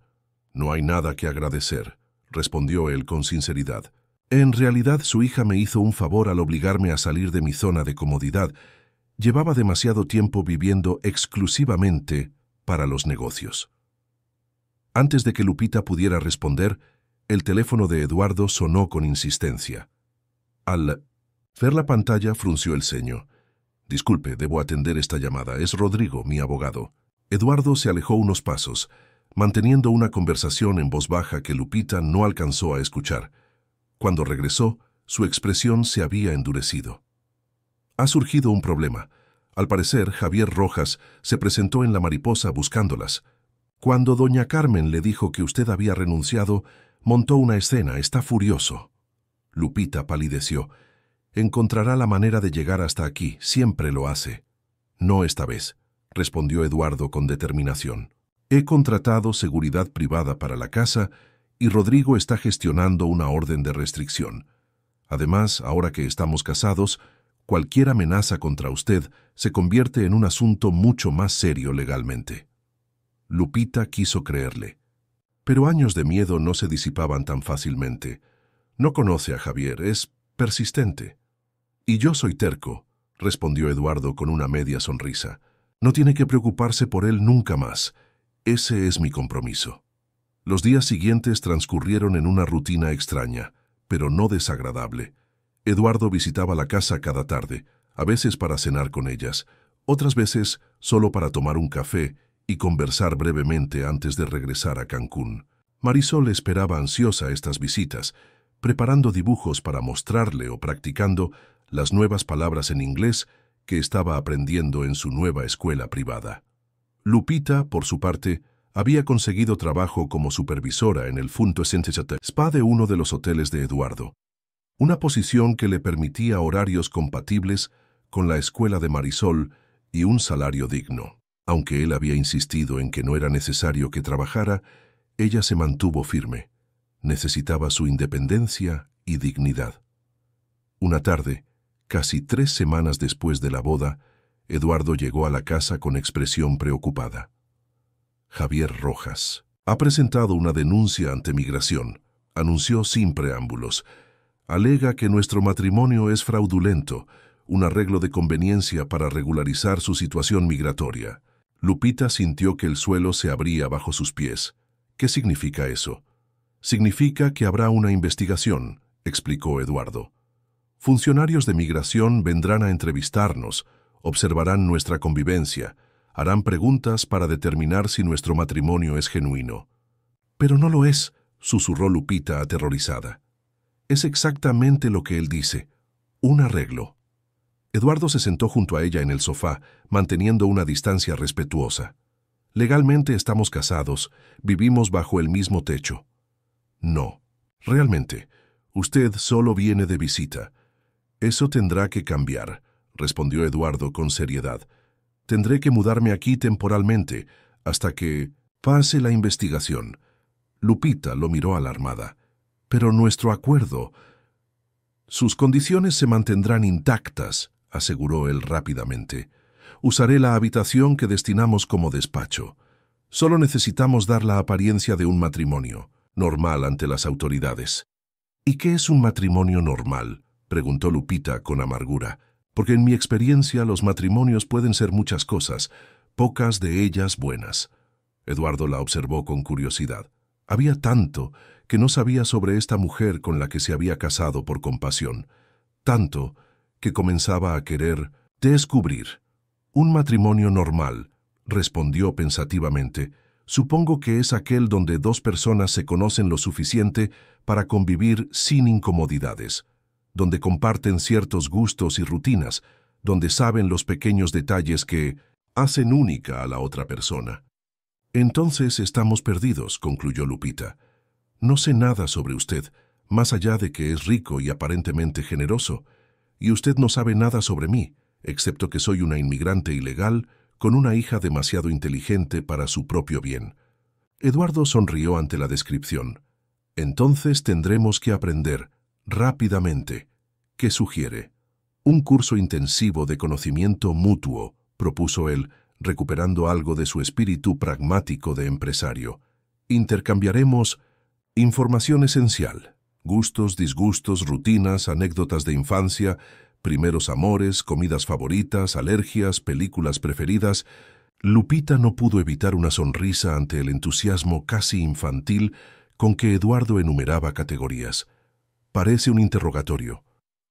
No hay nada que agradecer, respondió él con sinceridad. En realidad su hija me hizo un favor al obligarme a salir de mi zona de comodidad. Llevaba demasiado tiempo viviendo exclusivamente para los negocios. Antes de que Lupita pudiera responder, el teléfono de Eduardo sonó con insistencia. Al ver la pantalla, frunció el ceño. Disculpe, debo atender esta llamada. Es Rodrigo, mi abogado. Eduardo se alejó unos pasos, manteniendo una conversación en voz baja que Lupita no alcanzó a escuchar. Cuando regresó, su expresión se había endurecido. Ha surgido un problema. Al parecer, Javier Rojas se presentó en La Mariposa buscándolas. Cuando doña Carmen le dijo que usted había renunciado, montó una escena. Está furioso. Lupita palideció. Encontrará la manera de llegar hasta aquí. Siempre lo hace. No esta vez, respondió Eduardo con determinación. He contratado seguridad privada para la casa y Rodrigo está gestionando una orden de restricción. Además, ahora que estamos casados, cualquier amenaza contra usted se convierte en un asunto mucho más serio legalmente. Lupita quiso creerle. Pero años de miedo no se disipaban tan fácilmente. No conoce a Javier, es persistente. Y yo soy terco, respondió Eduardo con una media sonrisa. No tiene que preocuparse por él nunca más. Ese es mi compromiso. Los días siguientes transcurrieron en una rutina extraña, pero no desagradable. Eduardo visitaba la casa cada tarde, a veces para cenar con ellas, otras veces solo para tomar un café y conversar brevemente antes de regresar a Cancún. Marisol esperaba ansiosa estas visitas, preparando dibujos para mostrarle o practicando las nuevas palabras en inglés que estaba aprendiendo en su nueva escuela privada. Lupita, por su parte, había conseguido trabajo como supervisora en el Funto Spa de uno de los hoteles de Eduardo, una posición que le permitía horarios compatibles con la escuela de Marisol y un salario digno. Aunque él había insistido en que no era necesario que trabajara, ella se mantuvo firme. Necesitaba su independencia y dignidad. Una tarde, casi 3 semanas después de la boda, Eduardo llegó a la casa con expresión preocupada. Javier Rojas ha presentado una denuncia ante Migración, anunció sin preámbulos. Alega que nuestro matrimonio es fraudulento, un arreglo de conveniencia para regularizar su situación migratoria. Lupita sintió que el suelo se abría bajo sus pies. ¿Qué significa eso? Significa que habrá una investigación, explicó Eduardo. Funcionarios de migración vendrán a entrevistarnos, observarán nuestra convivencia, harán preguntas para determinar si nuestro matrimonio es genuino. Pero no lo es, susurró Lupita aterrorizada. Es exactamente lo que él dice, un arreglo. Eduardo se sentó junto a ella en el sofá, manteniendo una distancia respetuosa. Legalmente estamos casados, vivimos bajo el mismo techo. No, realmente, usted solo viene de visita. Eso tendrá que cambiar, respondió Eduardo con seriedad. Tendré que mudarme aquí temporalmente, hasta que pase la investigación. Lupita lo miró alarmada. Pero nuestro acuerdo... Sus condiciones se mantendrán intactas, aseguró él rápidamente. Usaré la habitación que destinamos como despacho. Solo necesitamos dar la apariencia de un matrimonio, normal ante las autoridades. ¿Y qué es un matrimonio normal?, preguntó Lupita con amargura. Porque en mi experiencia los matrimonios pueden ser muchas cosas, pocas de ellas buenas. Eduardo la observó con curiosidad. Había tanto que no sabía sobre esta mujer con la que se había casado por compasión. Tanto que comenzaba a querer descubrir. Un matrimonio normal, respondió pensativamente. Supongo que es aquel donde dos personas se conocen lo suficiente para convivir sin incomodidades, donde comparten ciertos gustos y rutinas, donde saben los pequeños detalles que hacen única a la otra persona. Entonces estamos perdidos, concluyó Lupita. No sé nada sobre usted, más allá de que es rico y aparentemente generoso, y usted no sabe nada sobre mí, excepto que soy una inmigrante ilegal con una hija demasiado inteligente para su propio bien. Eduardo sonrió ante la descripción. Entonces tendremos que aprender, rápidamente. ¿Qué sugiere? Un curso intensivo de conocimiento mutuo, propuso él, recuperando algo de su espíritu pragmático de empresario. Intercambiaremos información esencial, gustos, disgustos, rutinas, anécdotas de infancia, primeros amores, comidas favoritas, alergias, películas preferidas. Lupita no pudo evitar una sonrisa ante el entusiasmo casi infantil con que Eduardo enumeraba categorías. Parece un interrogatorio.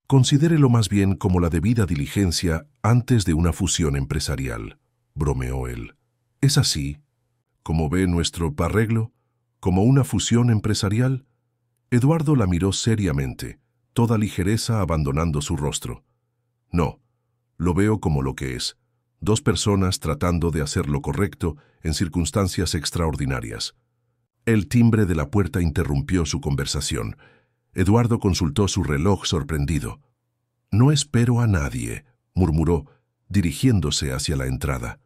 Considérelo más bien como la debida diligencia antes de una fusión empresarial, bromeó él. ¿Es así? ¿Como ve nuestro arreglo? ¿Como una fusión empresarial? Eduardo la miró seriamente, toda ligereza abandonando su rostro. No, lo veo como lo que es. Dos personas tratando de hacer lo correcto en circunstancias extraordinarias. El timbre de la puerta interrumpió su conversación. Eduardo consultó su reloj sorprendido. «No espero a nadie», murmuró, dirigiéndose hacia la entrada.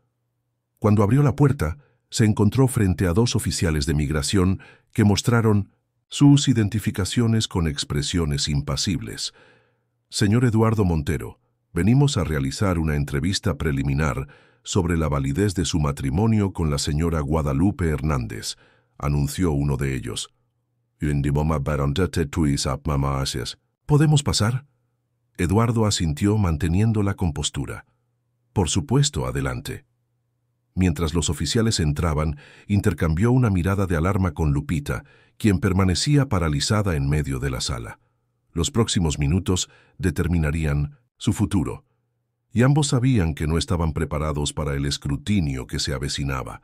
Cuando abrió la puerta, se encontró frente a dos oficiales de migración que mostraron sus identificaciones con expresiones impasibles. «Señor Eduardo Montero, venimos a realizar una entrevista preliminar sobre la validez de su matrimonio con la señora Guadalupe Hernández», anunció uno de ellos. «¿Podemos pasar?» Eduardo asintió manteniendo la compostura. «Por supuesto, adelante». Mientras los oficiales entraban, intercambió una mirada de alarma con Lupita, quien permanecía paralizada en medio de la sala. Los próximos minutos determinarían su futuro, y ambos sabían que no estaban preparados para el escrutinio que se avecinaba.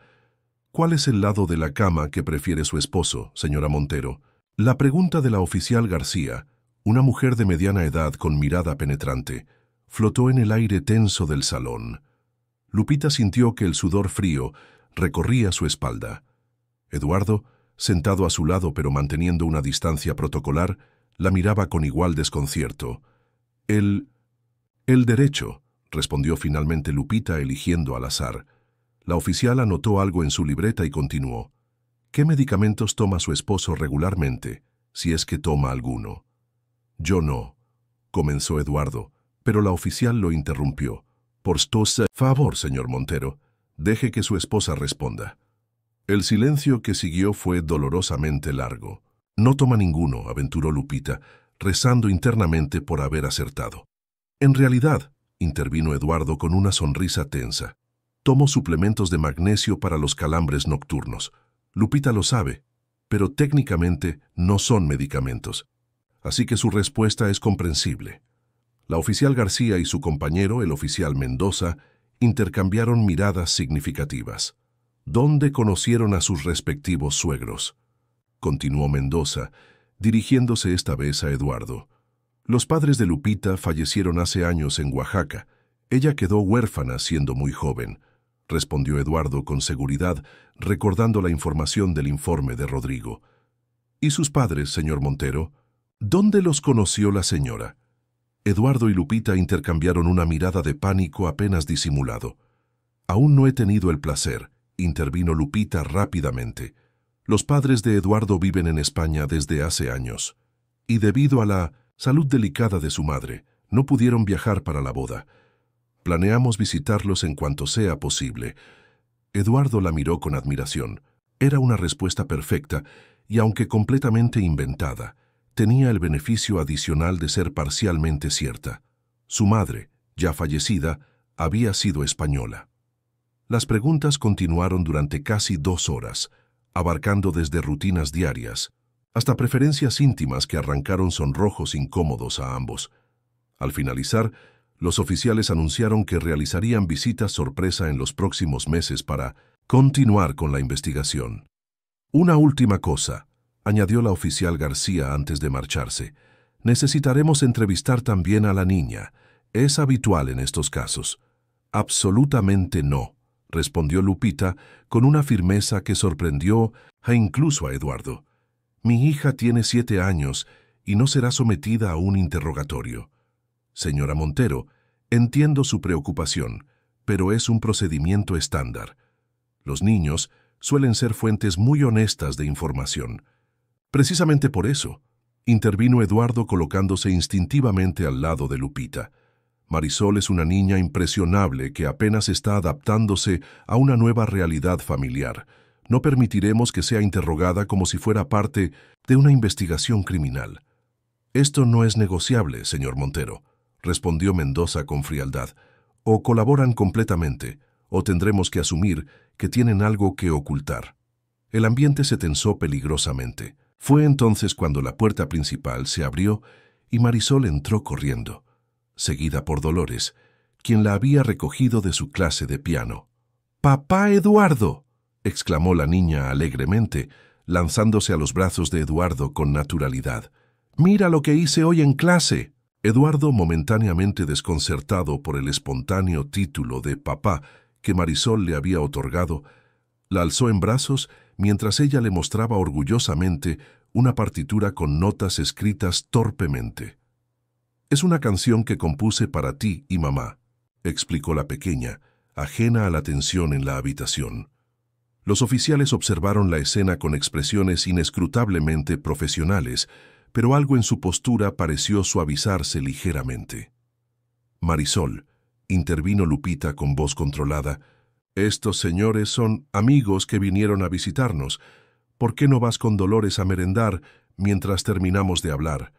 «¿Cuál es el lado de la cama que prefiere su esposo, señora Montero?» La pregunta de la oficial García, una mujer de mediana edad con mirada penetrante, flotó en el aire tenso del salón. Lupita sintió que el sudor frío recorría su espalda. Eduardo, sentado a su lado pero manteniendo una distancia protocolar, la miraba con igual desconcierto. «El derecho», respondió finalmente Lupita eligiendo al azar. La oficial anotó algo en su libreta y continuó. «¿Qué medicamentos toma su esposo regularmente, si es que toma alguno?» «Yo no», comenzó Eduardo, pero la oficial lo interrumpió. «Por favor, señor Montero, deje que su esposa responda». El silencio que siguió fue dolorosamente largo. «No toma ninguno», aventuró Lupita, rezando internamente por haber acertado. «En realidad», intervino Eduardo con una sonrisa tensa, «tomo suplementos de magnesio para los calambres nocturnos. Lupita lo sabe, pero técnicamente no son medicamentos. Así que su respuesta es comprensible». La oficial García y su compañero, el oficial Mendoza, intercambiaron miradas significativas. «¿Dónde conocieron a sus respectivos suegros?», continuó Mendoza, dirigiéndose esta vez a Eduardo. «Los padres de Lupita fallecieron hace años en Oaxaca. Ella quedó huérfana siendo muy joven», respondió Eduardo con seguridad, recordando la información del informe de Rodrigo. «¿Y sus padres, señor Montero? ¿Dónde los conoció la señora?». Eduardo y Lupita intercambiaron una mirada de pánico apenas disimulado. «Aún no he tenido el placer», intervino Lupita rápidamente. «Los padres de Eduardo viven en España desde hace años, y debido a la salud delicada de su madre, no pudieron viajar para la boda. Planeamos visitarlos en cuanto sea posible». Eduardo la miró con admiración. Era una respuesta perfecta, y aunque completamente inventada, tenía el beneficio adicional de ser parcialmente cierta. Su madre, ya fallecida, había sido española. Las preguntas continuaron durante casi 2 horas, abarcando desde rutinas diarias hasta preferencias íntimas que arrancaron sonrojos incómodos a ambos. Al finalizar, los oficiales anunciaron que realizarían visitas sorpresa en los próximos meses para continuar con la investigación. Una última cosa, añadió la oficial García antes de marcharse. Necesitaremos entrevistar también a la niña. ¿Es habitual en estos casos? Absolutamente no, respondió Lupita con una firmeza que sorprendió incluso a Eduardo. Mi hija tiene 7 años y no será sometida a un interrogatorio. Señora Montero, entiendo su preocupación, pero es un procedimiento estándar. Los niños suelen ser fuentes muy honestas de información. Precisamente por eso, intervino Eduardo colocándose instintivamente al lado de Lupita. Marisol es una niña impresionable que apenas está adaptándose a una nueva realidad familiar. No permitiremos que sea interrogada como si fuera parte de una investigación criminal. Esto no es negociable, señor Montero, respondió Mendoza con frialdad. O colaboran completamente, o tendremos que asumir que tienen algo que ocultar. El ambiente se tensó peligrosamente. Fue entonces cuando la puerta principal se abrió y Marisol entró corriendo, seguida por Dolores, quien la había recogido de su clase de piano. ¡Papá Eduardo!, exclamó la niña alegremente, lanzándose a los brazos de Eduardo con naturalidad. «¡Mira lo que hice hoy en clase!». Eduardo, momentáneamente desconcertado por el espontáneo título de papá que Marisol le había otorgado, la alzó en brazos mientras ella le mostraba orgullosamente una partitura con notas escritas torpemente. «Es una canción que compuse para ti y mamá», explicó la pequeña, ajena a la tensión en la habitación. Los oficiales observaron la escena con expresiones inescrutablemente profesionales, pero algo en su postura pareció suavizarse ligeramente. «Marisol», intervino Lupita con voz controlada, «estos señores son amigos que vinieron a visitarnos. ¿Por qué no vas con Dolores a merendar mientras terminamos de hablar?»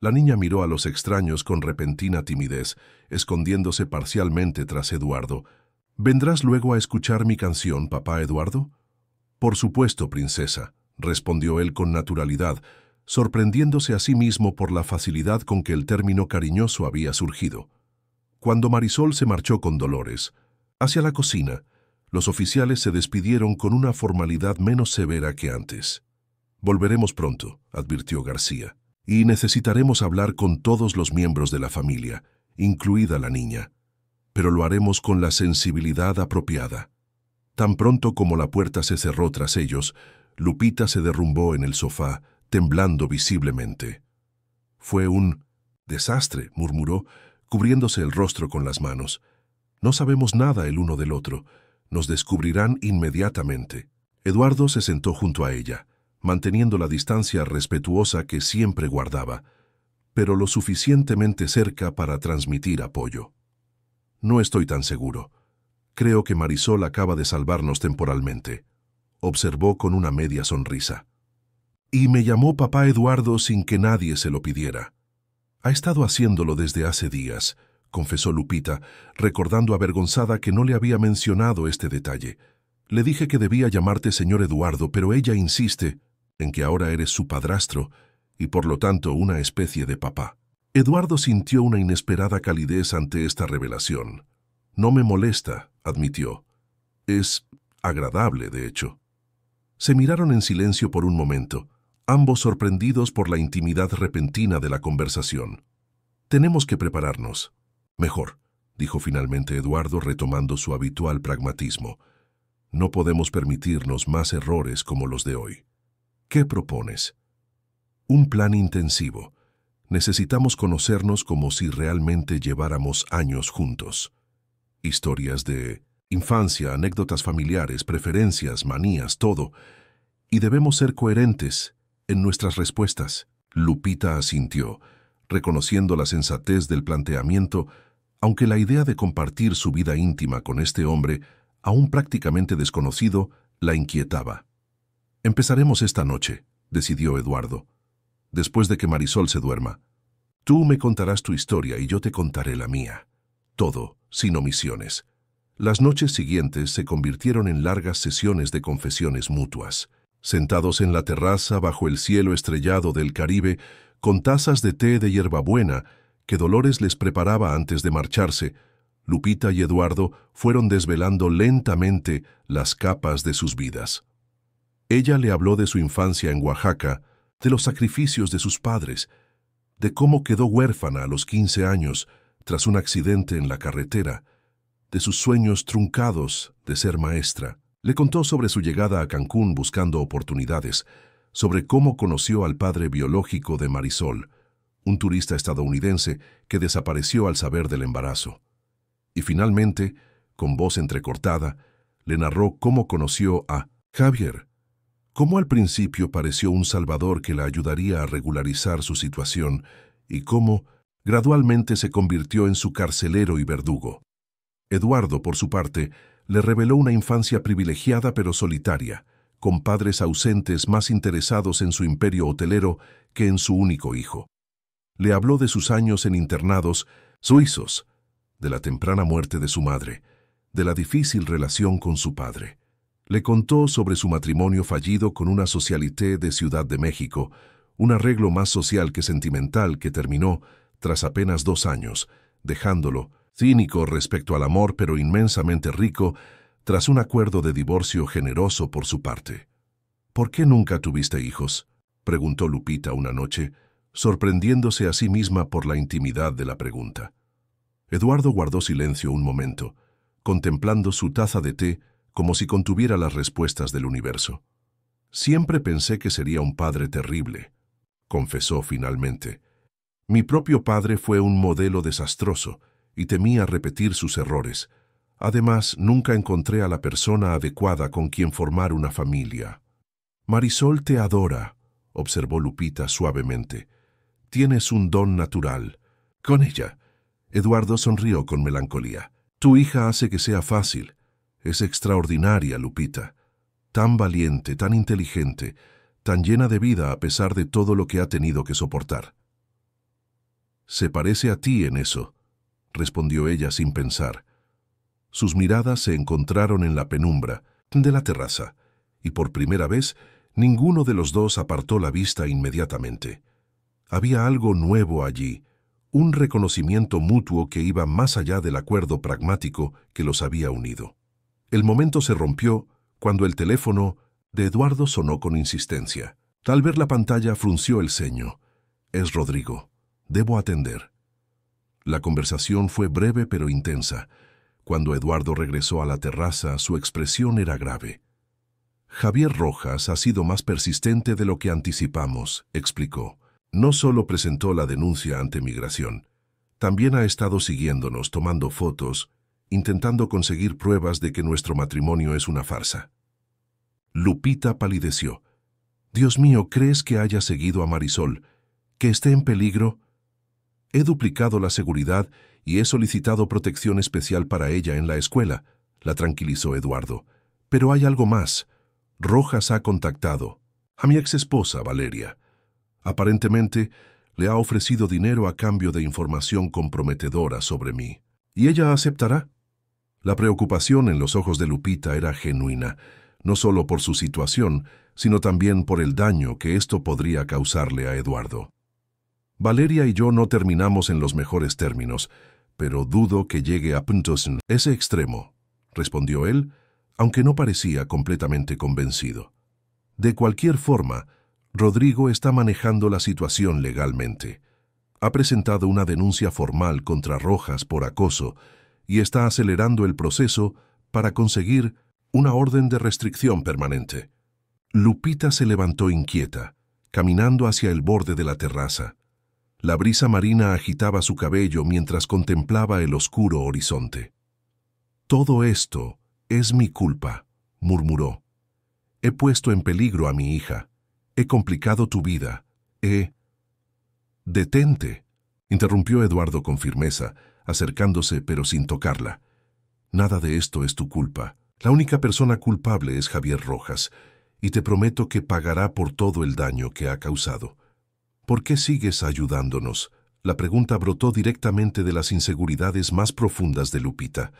La niña miró a los extraños con repentina timidez, escondiéndose parcialmente tras Eduardo. «¿Vendrás luego a escuchar mi canción, papá Eduardo?» «Por supuesto, princesa», respondió él con naturalidad, sorprendiéndose a sí mismo por la facilidad con que el término cariñoso había surgido. Cuando Marisol se marchó con Dolores hacia la cocina, los oficiales se despidieron con una formalidad menos severa que antes. «Volveremos pronto», advirtió García, «y necesitaremos hablar con todos los miembros de la familia, incluida la niña. Pero lo haremos con la sensibilidad apropiada». Tan pronto como la puerta se cerró tras ellos, Lupita se derrumbó en el sofá, temblando visiblemente. «Fue un desastre», murmuró, cubriéndose el rostro con las manos. «No sabemos nada el uno del otro. Nos descubrirán inmediatamente». Eduardo se sentó junto a ella, manteniendo la distancia respetuosa que siempre guardaba, pero lo suficientemente cerca para transmitir apoyo. «No estoy tan seguro. Creo que Marisol acaba de salvarnos temporalmente», observó con una media sonrisa. «Y me llamó papá Eduardo sin que nadie se lo pidiera. Ha estado haciéndolo desde hace días», confesó Lupita, recordando avergonzada que no le había mencionado este detalle. «Le dije que debía llamarte señor Eduardo, pero ella insiste en que ahora eres su padrastro y por lo tanto una especie de papá». Eduardo sintió una inesperada calidez ante esta revelación. «No me molesta», admitió. «Es agradable, de hecho». Se miraron en silencio por un momento, ambos sorprendidos por la intimidad repentina de la conversación. «Tenemos que prepararnos». «Mejor», dijo finalmente Eduardo retomando su habitual pragmatismo. «No podemos permitirnos más errores como los de hoy». «¿Qué propones?» «Un plan intensivo. Necesitamos conocernos como si realmente lleváramos años juntos. Historias de infancia, anécdotas familiares, preferencias, manías, todo. Y debemos ser coherentes en nuestras respuestas». Lupita asintió, reconociendo la sensatez del planteamiento, aunque la idea de compartir su vida íntima con este hombre, aún prácticamente desconocido, la inquietaba. «Empezaremos esta noche», decidió Eduardo, «después de que Marisol se duerma. Tú me contarás tu historia y yo te contaré la mía. todo, sin omisiones. Las noches siguientes se convirtieron en largas sesiones de confesiones mutuas. Sentados en la terraza bajo el cielo estrellado del Caribe, con tazas de té de hierbabuena que Dolores les preparaba antes de marcharse, Lupita y Eduardo fueron desvelando lentamente las capas de sus vidas. Ella le habló de su infancia en Oaxaca, de los sacrificios de sus padres, de cómo quedó huérfana a los 15 años tras un accidente en la carretera, de sus sueños truncados de ser maestra. Le contó sobre su llegada a Cancún buscando oportunidades, sobre cómo conoció al padre biológico de Marisol, un turista estadounidense que desapareció al saber del embarazo. Y finalmente, con voz entrecortada, le narró cómo conoció a Javier, cómo al principio pareció un salvador que la ayudaría a regularizar su situación y cómo gradualmente se convirtió en su carcelero y verdugo. Eduardo, por su parte, le reveló una infancia privilegiada pero solitaria, con padres ausentes más interesados en su imperio hotelero que en su único hijo. Le habló de sus años en internados suizos, de la temprana muerte de su madre, de la difícil relación con su padre. Le contó sobre su matrimonio fallido con una socialité de Ciudad de México, un arreglo más social que sentimental que terminó tras apenas 2 años, dejándolo, cínico respecto al amor pero inmensamente rico, tras un acuerdo de divorcio generoso por su parte. ¿Por qué nunca tuviste hijos?, preguntó Lupita una noche, sorprendiéndose a sí misma por la intimidad de la pregunta. Eduardo guardó silencio un momento, contemplando su taza de té como si contuviera las respuestas del universo. Siempre pensé que sería un padre terrible, confesó finalmente. Mi propio padre fue un modelo desastroso y temía repetir sus errores. Además, nunca encontré a la persona adecuada con quien formar una familia. Marisol te adora, observó Lupita suavemente. Tienes un don natural. Con ella. Eduardo sonrió con melancolía. Tu hija hace que sea fácil. Es extraordinaria, Lupita. Tan valiente, tan inteligente, tan llena de vida a pesar de todo lo que ha tenido que soportar. Se parece a ti en eso, respondió ella sin pensar. Sus miradas se encontraron en la penumbra de la terraza, y por primera vez ninguno de los dos apartó la vista inmediatamente. Había algo nuevo allí, un reconocimiento mutuo que iba más allá del acuerdo pragmático que los había unido. El momento se rompió cuando el teléfono de Eduardo sonó con insistencia. Al ver la pantalla frunció el ceño. Es Rodrigo. Debo atender. La conversación fue breve pero intensa. Cuando Eduardo regresó a la terraza, su expresión era grave. Javier Rojas ha sido más persistente de lo que anticipamos, explicó. No solo presentó la denuncia ante Migración, también ha estado siguiéndonos, tomando fotos, intentando conseguir pruebas de que nuestro matrimonio es una farsa. Lupita palideció. Dios mío, ¿crees que haya seguido a Marisol? ¿Que esté en peligro? He duplicado la seguridad y he solicitado protección especial para ella en la escuela, la tranquilizó Eduardo. Pero hay algo más. Rojas ha contactado a mi exesposa, Valeria. Aparentemente, le ha ofrecido dinero a cambio de información comprometedora sobre mí. ¿Y ella aceptará? La preocupación en los ojos de Lupita era genuina, no solo por su situación, sino también por el daño que esto podría causarle a Eduardo. Valeria y yo no terminamos en los mejores términos, pero dudo que llegue a puntos en ese extremo, respondió él, aunque no parecía completamente convencido. De cualquier forma, Rodrigo está manejando la situación legalmente. Ha presentado una denuncia formal contra Rojas por acoso y está acelerando el proceso para conseguir una orden de restricción permanente. Lupita se levantó inquieta, caminando hacia el borde de la terraza. La brisa marina agitaba su cabello mientras contemplaba el oscuro horizonte. Todo esto es mi culpa, murmuró. He puesto en peligro a mi hija. He complicado tu vida. Detente, interrumpió Eduardo con firmeza, acercándose pero sin tocarla. Nada de esto es tu culpa. La única persona culpable es Javier Rojas, y te prometo que pagará por todo el daño que ha causado. ¿Por qué sigues ayudándonos? La pregunta brotó directamente de las inseguridades más profundas de Lupita.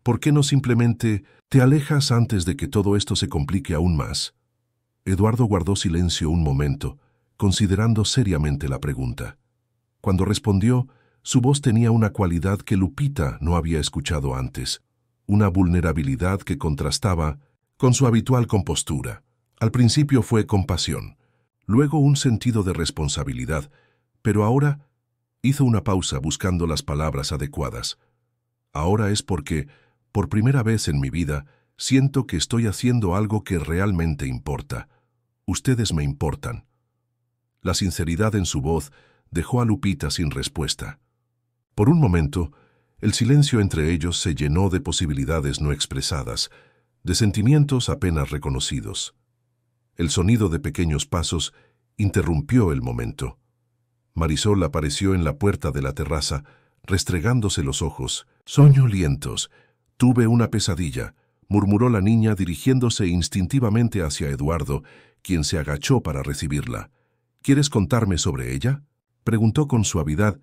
¿Por qué no simplemente te alejas antes de que todo esto se complique aún más? Eduardo guardó silencio un momento, considerando seriamente la pregunta. Cuando respondió, su voz tenía una cualidad que Lupita no había escuchado antes, una vulnerabilidad que contrastaba con su habitual compostura. Al principio fue compasión, luego un sentido de responsabilidad, pero ahora hizo una pausa buscando las palabras adecuadas. Ahora es porque, por primera vez en mi vida, siento que estoy haciendo algo que realmente importa. Ustedes me importan. La sinceridad en su voz dejó a Lupita sin respuesta. Por un momento, el silencio entre ellos se llenó de posibilidades no expresadas, de sentimientos apenas reconocidos. El sonido de pequeños pasos interrumpió el momento. Marisol apareció en la puerta de la terraza, restregándose los ojos. «Soñolientos. Tuve una pesadilla», murmuró la niña dirigiéndose instintivamente hacia Eduardo, quien se agachó para recibirla. «¿Quieres contarme sobre ella?», preguntó con suavidad,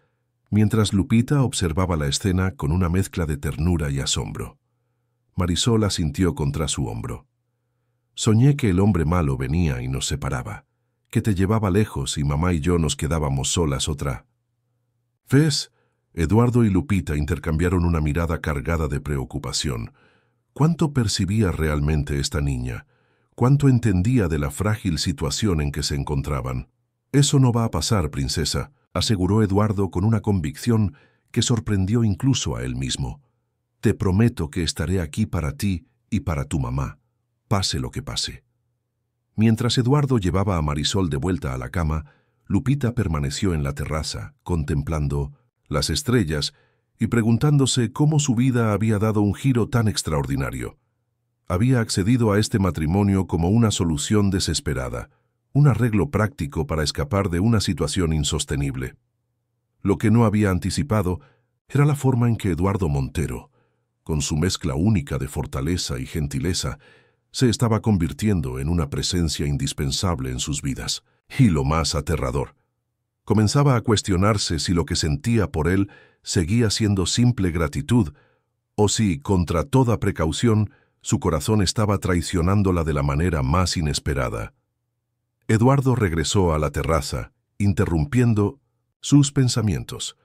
mientras Lupita observaba la escena con una mezcla de ternura y asombro. Marisol asintió contra su hombro. «Soñé que el hombre malo venía y nos separaba, que te llevaba lejos y mamá y yo nos quedábamos solas otra». «¿Ves?». Eduardo y Lupita intercambiaron una mirada cargada de preocupación. ¿Cuánto percibía realmente esta niña? ¿Cuánto entendía de la frágil situación en que se encontraban? «Eso no va a pasar, princesa», aseguró Eduardo con una convicción que sorprendió incluso a él mismo. «Te prometo que estaré aquí para ti y para tu mamá, pase lo que pase». Mientras Eduardo llevaba a Marisol de vuelta a la cama, Lupita permaneció en la terraza, contemplando las estrellas y preguntándose cómo su vida había dado un giro tan extraordinario. Había accedido a este matrimonio como una solución desesperada, un arreglo práctico para escapar de una situación insostenible. Lo que no había anticipado era la forma en que Eduardo Montero, con su mezcla única de fortaleza y gentileza, se estaba convirtiendo en una presencia indispensable en sus vidas. Y lo más aterrador, comenzaba a cuestionarse si lo que sentía por él seguía siendo simple gratitud o si, contra toda precaución, su corazón estaba traicionándola de la manera más inesperada. Eduardo regresó a la terraza, interrumpiendo sus pensamientos.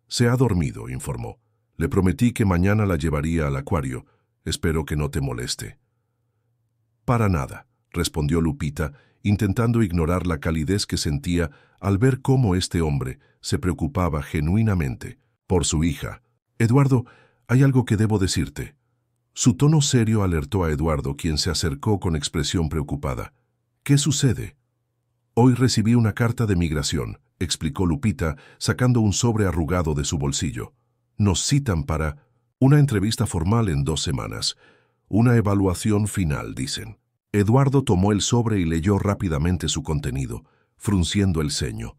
«Se ha dormido», informó. «Le prometí que mañana la llevaría al acuario. Espero que no te moleste». «Para nada», respondió Lupita, intentando ignorar la calidez que sentía al ver cómo este hombre se preocupaba genuinamente por su hija. «Eduardo, hay algo que debo decirte». Su tono serio alertó a Eduardo, quien se acercó con expresión preocupada. «¿Qué sucede?». «Hoy recibí una carta de migración», explicó Lupita, sacando un sobre arrugado de su bolsillo. «Nos citan para una entrevista formal en 2 semanas. Una evaluación final, dicen». Eduardo tomó el sobre y leyó rápidamente su contenido, frunciendo el ceño.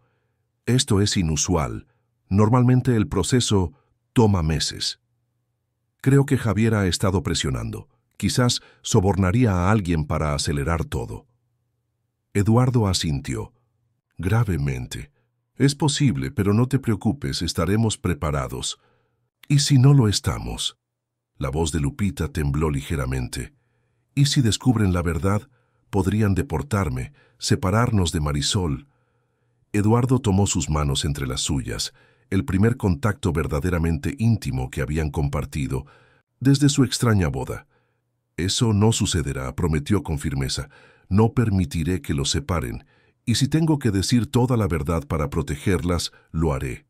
«Esto es inusual. Normalmente el proceso toma meses». «Creo que Javier ha estado presionando. Quizás sobornaría a alguien para acelerar todo». Eduardo asintió. «Gravemente. Es posible, pero no te preocupes, estaremos preparados». «¿Y si no lo estamos?». La voz de Lupita tembló ligeramente. «¿Y si descubren la verdad? Podrían deportarme, separarnos de Marisol». Eduardo tomó sus manos entre las suyas, el primer contacto verdaderamente íntimo que habían compartido desde su extraña boda. «Eso no sucederá», prometió con firmeza. «No permitiré que los separen, y si tengo que decir toda la verdad para protegerlas, lo haré».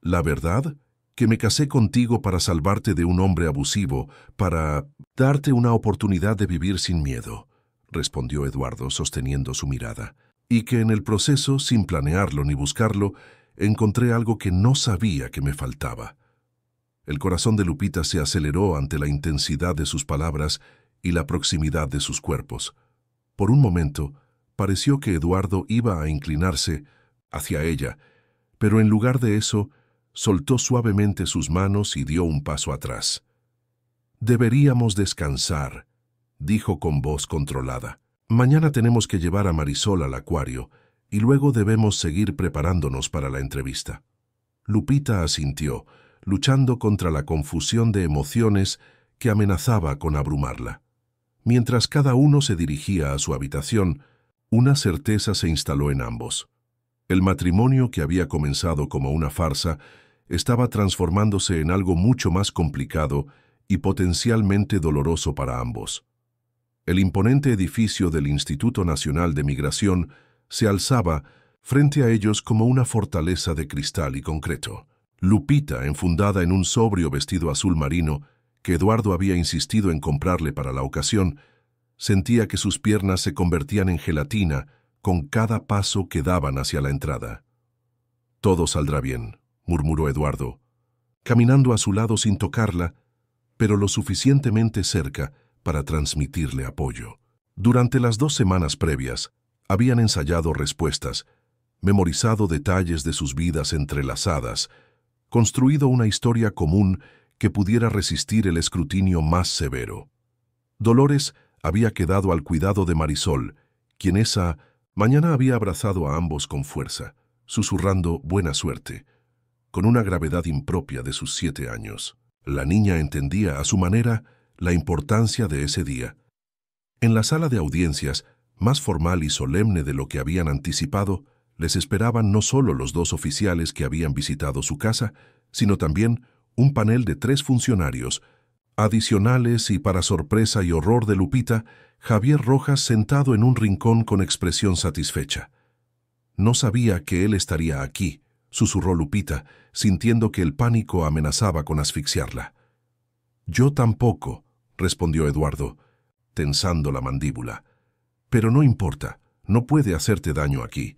«¿La verdad?». «Que me casé contigo para salvarte de un hombre abusivo, para darte una oportunidad de vivir sin miedo», respondió Eduardo, sosteniendo su mirada. «Y que en el proceso, sin planearlo ni buscarlo, encontré algo que no sabía que me faltaba». El corazón de Lupita se aceleró ante la intensidad de sus palabras y la proximidad de sus cuerpos. Por un momento, pareció que Eduardo iba a inclinarse hacia ella, pero en lugar de eso, soltó suavemente sus manos y dio un paso atrás. «Deberíamos descansar», dijo con voz controlada. «Mañana tenemos que llevar a Marisol al acuario y luego debemos seguir preparándonos para la entrevista». Lupita asintió, luchando contra la confusión de emociones que amenazaba con abrumarla. Mientras cada uno se dirigía a su habitación, una certeza se instaló en ambos. El matrimonio que había comenzado como una farsa estaba transformándose en algo mucho más complicado y potencialmente doloroso para ambos. El imponente edificio del Instituto Nacional de Migración se alzaba frente a ellos como una fortaleza de cristal y concreto. Lupita, enfundada en un sobrio vestido azul marino que Eduardo había insistido en comprarle para la ocasión, sentía que sus piernas se convertían en gelatina con cada paso que daban hacia la entrada. «Todo saldrá bien», murmuró Eduardo, caminando a su lado sin tocarla, pero lo suficientemente cerca para transmitirle apoyo. Durante las 2 semanas previas, habían ensayado respuestas, memorizado detalles de sus vidas entrelazadas, construido una historia común que pudiera resistir el escrutinio más severo. Dolores había quedado al cuidado de Marisol, quien esa mañana había abrazado a ambos con fuerza, susurrando buena suerte, con una gravedad impropia de sus 7 años. La niña entendía a su manera la importancia de ese día. En la sala de audiencias, más formal y solemne de lo que habían anticipado, les esperaban no solo los 2 oficiales que habían visitado su casa, sino también un panel de 3 funcionarios adicionales y, para sorpresa y horror de Lupita, Javier Rojas sentado en un rincón con expresión satisfecha. «No sabía que él estaría aquí», susurró Lupita, sintiendo que el pánico amenazaba con asfixiarla. «Yo tampoco», respondió Eduardo, tensando la mandíbula. «Pero no importa, no puede hacerte daño aquí».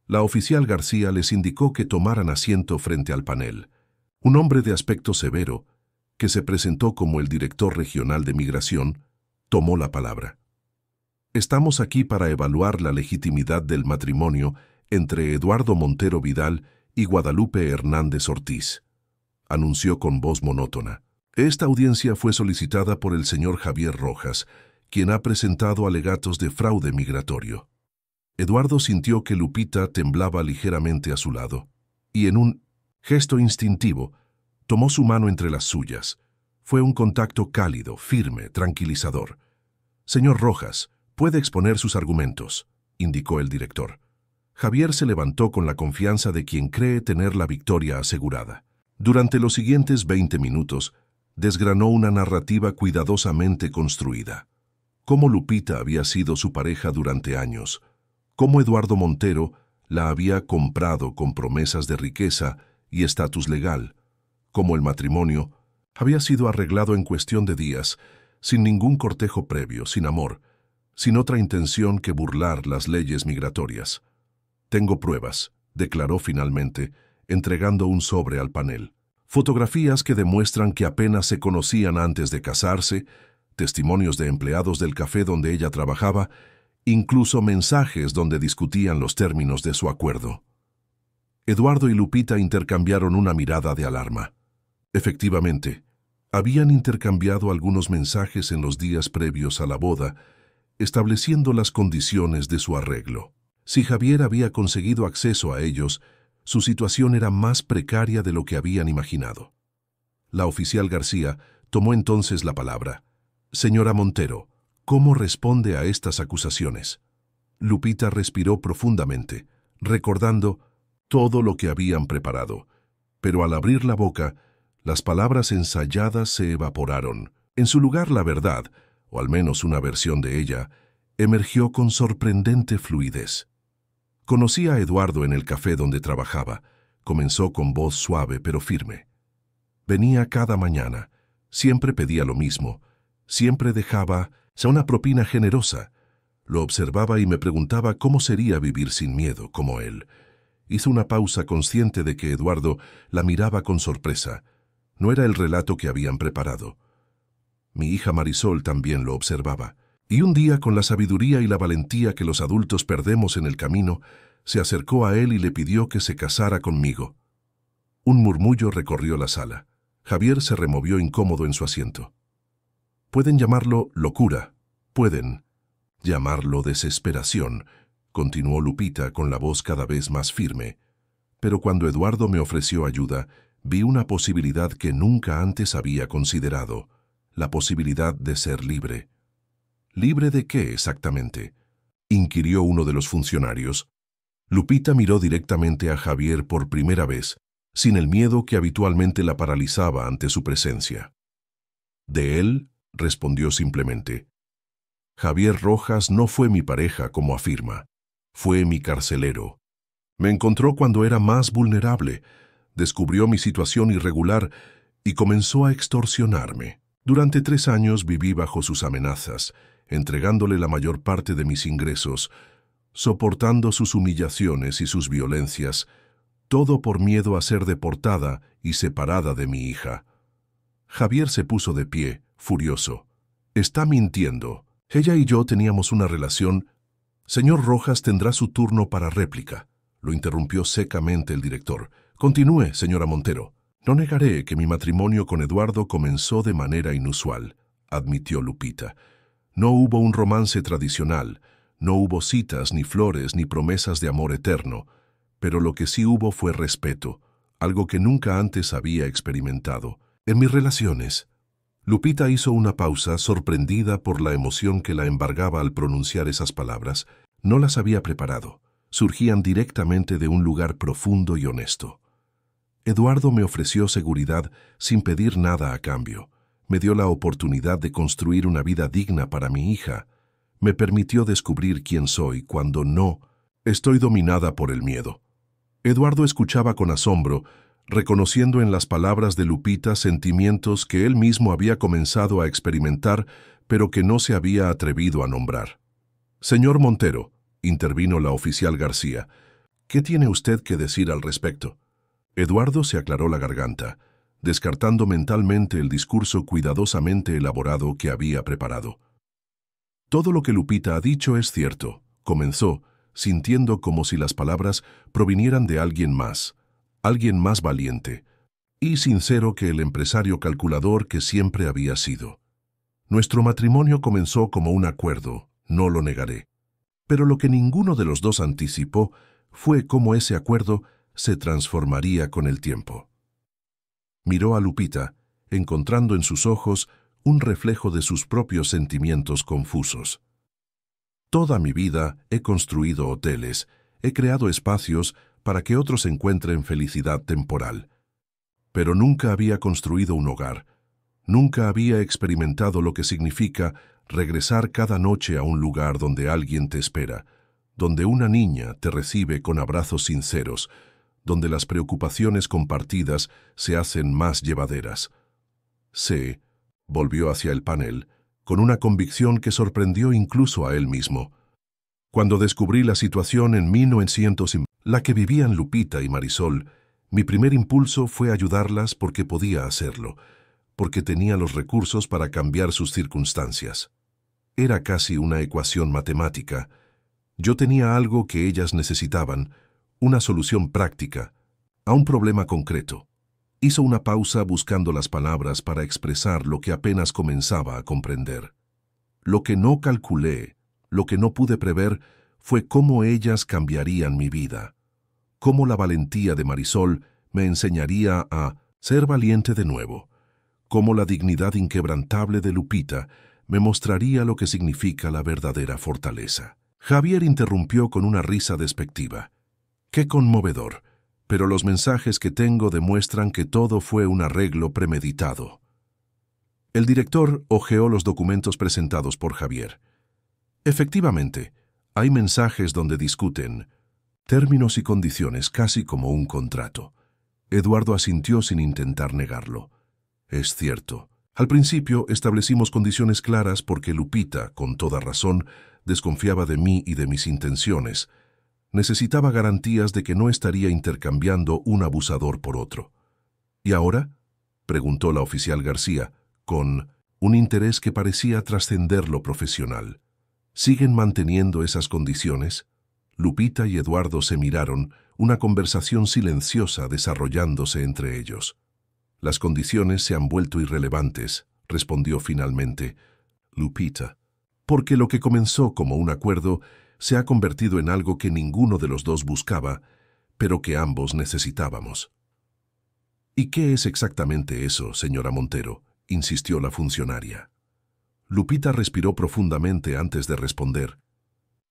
La oficial García les indicó que tomaran asiento frente al panel. Un hombre de aspecto severo, que se presentó como el director regional de migración, tomó la palabra. «Estamos aquí para evaluar la legitimidad del matrimonio entre Eduardo Montero Vidal y Guadalupe Hernández Ortiz», anunció con voz monótona. «Esta audiencia fue solicitada por el señor Javier Rojas, quien ha presentado alegatos de fraude migratorio». Eduardo sintió que Lupita temblaba ligeramente a su lado, y en un gesto instintivo, tomó su mano entre las suyas. Fue un contacto cálido, firme, tranquilizador. «Señor Rojas, puede exponer sus argumentos», indicó el director. Javier se levantó con la confianza de quien cree tener la victoria asegurada. Durante los siguientes 20 minutos, desgranó una narrativa cuidadosamente construida. Cómo Lupita había sido su pareja durante años, cómo Eduardo Montero la había comprado con promesas de riqueza y estatus legal, cómo el matrimonio había sido arreglado en cuestión de días, sin ningún cortejo previo, sin amor, sin otra intención que burlar las leyes migratorias. «Tengo pruebas», declaró finalmente, entregando un sobre al panel. «Fotografías que demuestran que apenas se conocían antes de casarse, testimonios de empleados del café donde ella trabajaba, incluso mensajes donde discutían los términos de su acuerdo». Eduardo y Lupita intercambiaron una mirada de alarma. Efectivamente, habían intercambiado algunos mensajes en los días previos a la boda, estableciendo las condiciones de su arreglo. Si Javier había conseguido acceso a ellos, su situación era más precaria de lo que habían imaginado. La oficial García tomó entonces la palabra. «Señora Montero, ¿cómo responde a estas acusaciones?». Lupita respiró profundamente, recordando todo lo que habían preparado, pero al abrir la boca, las palabras ensayadas se evaporaron. En su lugar, la verdad, o al menos una versión de ella, emergió con sorprendente fluidez. «Conocí a Eduardo en el café donde trabajaba», comenzó con voz suave pero firme. «Venía cada mañana, siempre pedía lo mismo, siempre dejaba una propina generosa. Lo observaba y me preguntaba cómo sería vivir sin miedo, como él». Hizo una pausa, consciente de que Eduardo la miraba con sorpresa. No era el relato que habían preparado. Mi hija Marisol también lo observaba. Y un día, con la sabiduría y la valentía que los adultos perdemos en el camino, se acercó a él y le pidió que se casara conmigo. Un murmullo recorrió la sala. Javier se removió incómodo en su asiento. «Pueden llamarlo locura, pueden llamarlo desesperación», continuó Lupita con la voz cada vez más firme. Pero cuando Eduardo me ofreció ayuda, vi una posibilidad que nunca antes había considerado, la posibilidad de ser libre. ¿Libre de qué exactamente?, inquirió uno de los funcionarios. Lupita miró directamente a Javier por primera vez, sin el miedo que habitualmente la paralizaba ante su presencia. De él, respondió simplemente. Javier Rojas no fue mi pareja, como afirma. Fue mi carcelero. Me encontró cuando era más vulnerable, descubrió mi situación irregular y comenzó a extorsionarme. Durante 3 años viví bajo sus amenazas, entregándole la mayor parte de mis ingresos, soportando sus humillaciones y sus violencias, todo por miedo a ser deportada y separada de mi hija. Javier se puso de pie, furioso. Está mintiendo. Ella y yo teníamos una relación. Señor Rojas tendrá su turno para réplica, lo interrumpió secamente el director. Continúe, señora Montero. No negaré que mi matrimonio con Eduardo comenzó de manera inusual, admitió Lupita. No hubo un romance tradicional, no hubo citas, ni flores, ni promesas de amor eterno, pero lo que sí hubo fue respeto, algo que nunca antes había experimentado. En mis relaciones, Lupita hizo una pausa, sorprendida por la emoción que la embargaba al pronunciar esas palabras. No las había preparado, surgían directamente de un lugar profundo y honesto. Eduardo me ofreció seguridad sin pedir nada a cambio. Me dio la oportunidad de construir una vida digna para mi hija. Me permitió descubrir quién soy cuando no estoy dominada por el miedo. Eduardo escuchaba con asombro, reconociendo en las palabras de Lupita sentimientos que él mismo había comenzado a experimentar, pero que no se había atrevido a nombrar. Señor Montero, intervino la oficial García, ¿qué tiene usted que decir al respecto? Eduardo se aclaró la garganta, descartando mentalmente el discurso cuidadosamente elaborado que había preparado. Todo lo que Lupita ha dicho es cierto, comenzó, sintiendo como si las palabras provinieran de alguien más valiente y sincero que el empresario calculador que siempre había sido. Nuestro matrimonio comenzó como un acuerdo, no lo negaré. Pero lo que ninguno de los dos anticipó fue cómo ese acuerdo se transformaría con el tiempo. Miró a Lupita, encontrando en sus ojos un reflejo de sus propios sentimientos confusos. Toda mi vida he construido hoteles, he creado espacios para que otros encuentren felicidad temporal. Pero nunca había construido un hogar, nunca había experimentado lo que significa regresar cada noche a un lugar donde alguien te espera, donde una niña te recibe con abrazos sinceros, donde las preocupaciones compartidas se hacen más llevaderas. Se volvió hacia el panel, con una convicción que sorprendió incluso a él mismo. Cuando descubrí la situación en 1900, la que vivían Lupita y Marisol, mi primer impulso fue ayudarlas porque podía hacerlo, porque tenía los recursos para cambiar sus circunstancias. Era casi una ecuación matemática. Yo tenía algo que ellas necesitaban, una solución práctica, a un problema concreto. Hizo una pausa buscando las palabras para expresar lo que apenas comenzaba a comprender. Lo que no calculé, lo que no pude prever, fue cómo ellas cambiarían mi vida. Cómo la valentía de Marisol me enseñaría a ser valiente de nuevo. Cómo la dignidad inquebrantable de Lupita me mostraría lo que significa la verdadera fortaleza. Javier interrumpió con una risa despectiva. ¡Qué conmovedor! Pero los mensajes que tengo demuestran que todo fue un arreglo premeditado. El director hojeó los documentos presentados por Javier. Efectivamente, hay mensajes donde discuten términos y condiciones casi como un contrato. Eduardo asintió sin intentar negarlo. Es cierto. Al principio establecimos condiciones claras porque Lupita, con toda razón, desconfiaba de mí y de mis intenciones. Necesitaba garantías de que no estaría intercambiando un abusador por otro. ¿Y ahora?, preguntó la oficial García, con un interés que parecía trascender lo profesional. ¿Siguen manteniendo esas condiciones? Lupita y Eduardo se miraron, una conversación silenciosa desarrollándose entre ellos. Las condiciones se han vuelto irrelevantes, respondió finalmente Lupita, porque lo que comenzó como un acuerdo se ha convertido en algo que ninguno de los dos buscaba, pero que ambos necesitábamos. ¿Y qué es exactamente eso, señora Montero?, insistió la funcionaria. Lupita respiró profundamente antes de responder.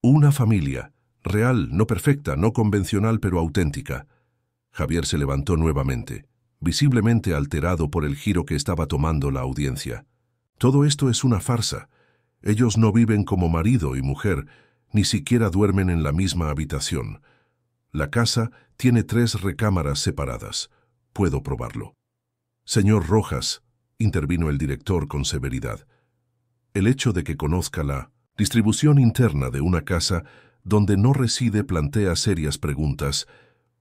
Una familia, real, no perfecta, no convencional, pero auténtica. Javier se levantó nuevamente, visiblemente alterado por el giro que estaba tomando la audiencia. Todo esto es una farsa. Ellos no viven como marido y mujer, ni siquiera duermen en la misma habitación. La casa tiene 3 recámaras separadas. Puedo probarlo. Señor Rojas, intervino el director con severidad, el hecho de que conozca la distribución interna de una casa donde no reside plantea serias preguntas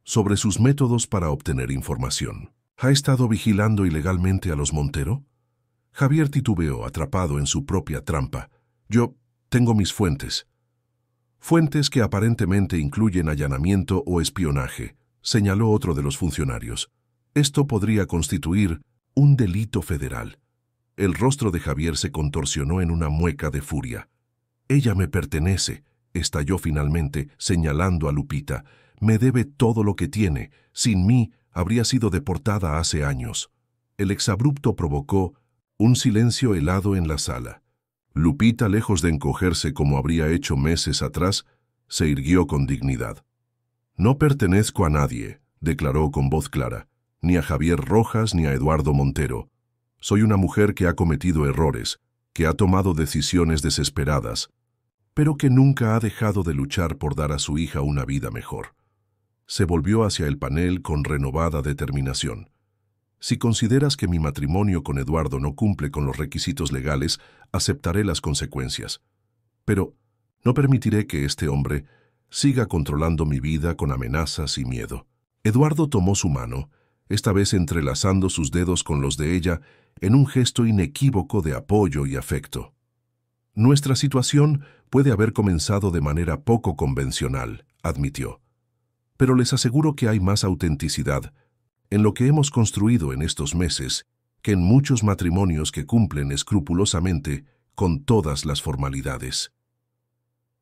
sobre sus métodos para obtener información. ¿Ha estado vigilando ilegalmente a los Montero? Javier titubeó, atrapado en su propia trampa. Yo tengo mis fuentes. Fuentes que aparentemente incluyen allanamiento o espionaje, señaló otro de los funcionarios. Esto podría constituir un delito federal. El rostro de Javier se contorsionó en una mueca de furia. Ella me pertenece, estalló finalmente, señalando a Lupita. Me debe todo lo que tiene. Sin mí, habría sido deportada hace años. El exabrupto provocó un silencio helado en la sala. Lupita, lejos de encogerse como habría hecho meses atrás, se irguió con dignidad. No pertenezco a nadie, declaró con voz clara, ni a Javier Rojas ni a Eduardo Montero. Soy una mujer que ha cometido errores, que ha tomado decisiones desesperadas, pero que nunca ha dejado de luchar por dar a su hija una vida mejor. Se volvió hacia el panel con renovada determinación. Si consideras que mi matrimonio con Eduardo no cumple con los requisitos legales, aceptaré las consecuencias. Pero no permitiré que este hombre siga controlando mi vida con amenazas y miedo. Eduardo tomó su mano, esta vez entrelazando sus dedos con los de ella en un gesto inequívoco de apoyo y afecto. Nuestra situación puede haber comenzado de manera poco convencional, admitió. Pero les aseguro que hay más autenticidad en lo que hemos construido en estos meses que en muchos matrimonios que cumplen escrupulosamente con todas las formalidades.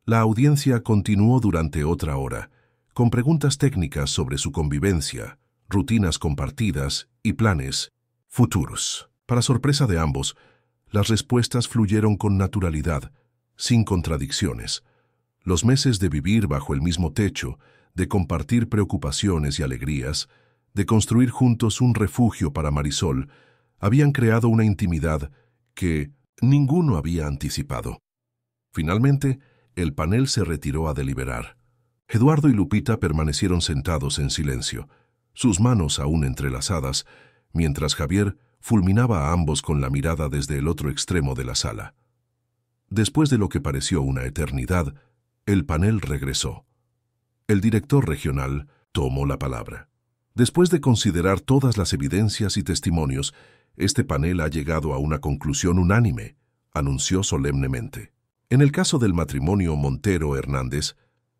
La audiencia continuó durante otra hora, con preguntas técnicas sobre su convivencia, rutinas compartidas y planes futuros. Para sorpresa de ambos, las respuestas fluyeron con naturalidad, sin contradicciones. Los meses de vivir bajo el mismo techo, de compartir preocupaciones y alegrías, de construir juntos un refugio para Marisol, habían creado una intimidad que ninguno había anticipado. Finalmente, el panel se retiró a deliberar. Eduardo y Lupita permanecieron sentados en silencio, sus manos aún entrelazadas, mientras Javier fulminaba a ambos con la mirada desde el otro extremo de la sala. Después de lo que pareció una eternidad, el panel regresó. El director regional tomó la palabra. Después de considerar todas las evidencias y testimonios, este panel ha llegado a una conclusión unánime, anunció solemnemente. En el caso del matrimonio Montero-Hernández,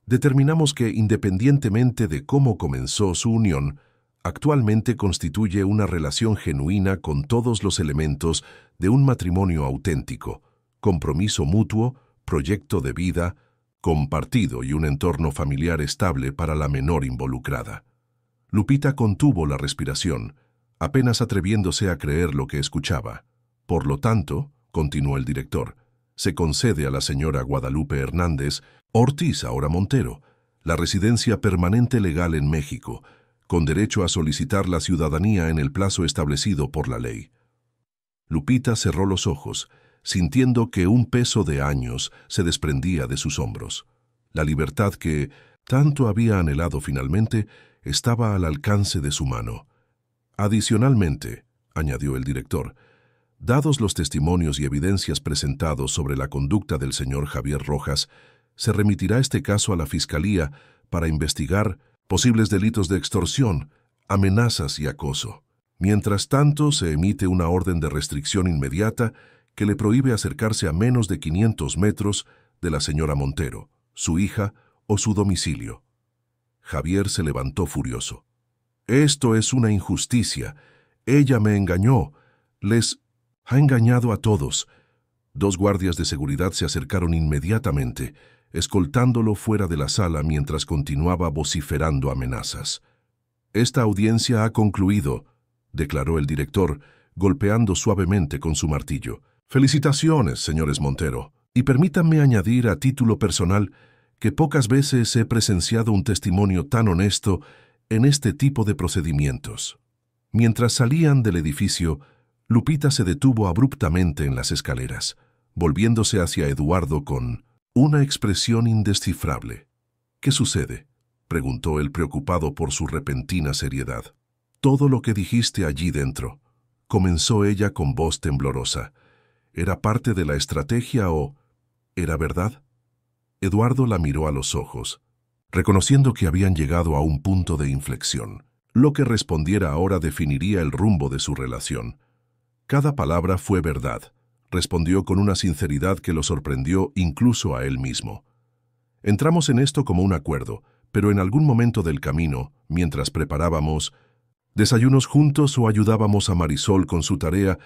determinamos que, independientemente de cómo comenzó su unión, actualmente constituye una relación genuina con todos los elementos de un matrimonio auténtico, compromiso mutuo, proyecto de vida, compartido y un entorno familiar estable para la menor involucrada. Lupita contuvo la respiración, apenas atreviéndose a creer lo que escuchaba. Por lo tanto, continuó el director, se concede a la señora Guadalupe Hernández Ortiz, ahora Montero, la residencia permanente legal en México, con derecho a solicitar la ciudadanía en el plazo establecido por la ley. Lupita cerró los ojos, sintiendo que un peso de años se desprendía de sus hombros. La libertad que tanto había anhelado finalmente estaba al alcance de su mano. Adicionalmente, añadió el director, dados los testimonios y evidencias presentados sobre la conducta del señor Javier Rojas, se remitirá este caso a la Fiscalía para investigar posibles delitos de extorsión, amenazas y acoso. Mientras tanto, se emite una orden de restricción inmediata que le prohíbe acercarse a menos de 500 metros de la señora Montero, su hija o su domicilio. Javier se levantó furioso. Esto es una injusticia. Ella me engañó. Les ha engañado a todos. 2 guardias de seguridad se acercaron inmediatamente. escoltándolo fuera de la sala mientras continuaba vociferando amenazas. «Esta audiencia ha concluido», declaró el director, golpeando suavemente con su martillo. «Felicitaciones, señores Montero, y permítanme añadir a título personal que pocas veces he presenciado un testimonio tan honesto en este tipo de procedimientos». Mientras salían del edificio, Lupita se detuvo abruptamente en las escaleras, volviéndose hacia Eduardo con una expresión indescifrable. «¿Qué sucede?», preguntó él preocupado por su repentina seriedad. «Todo lo que dijiste allí dentro», comenzó ella con voz temblorosa. ¿Era parte de la estrategia o era verdad? Eduardo la miró a los ojos, reconociendo que habían llegado a un punto de inflexión. Lo que respondiera ahora definiría el rumbo de su relación. «Cada palabra fue verdad», respondió con una sinceridad que lo sorprendió incluso a él mismo. «Entramos en esto como un acuerdo, pero en algún momento del camino, mientras preparábamos desayunos juntos o ayudábamos a Marisol con su tarea,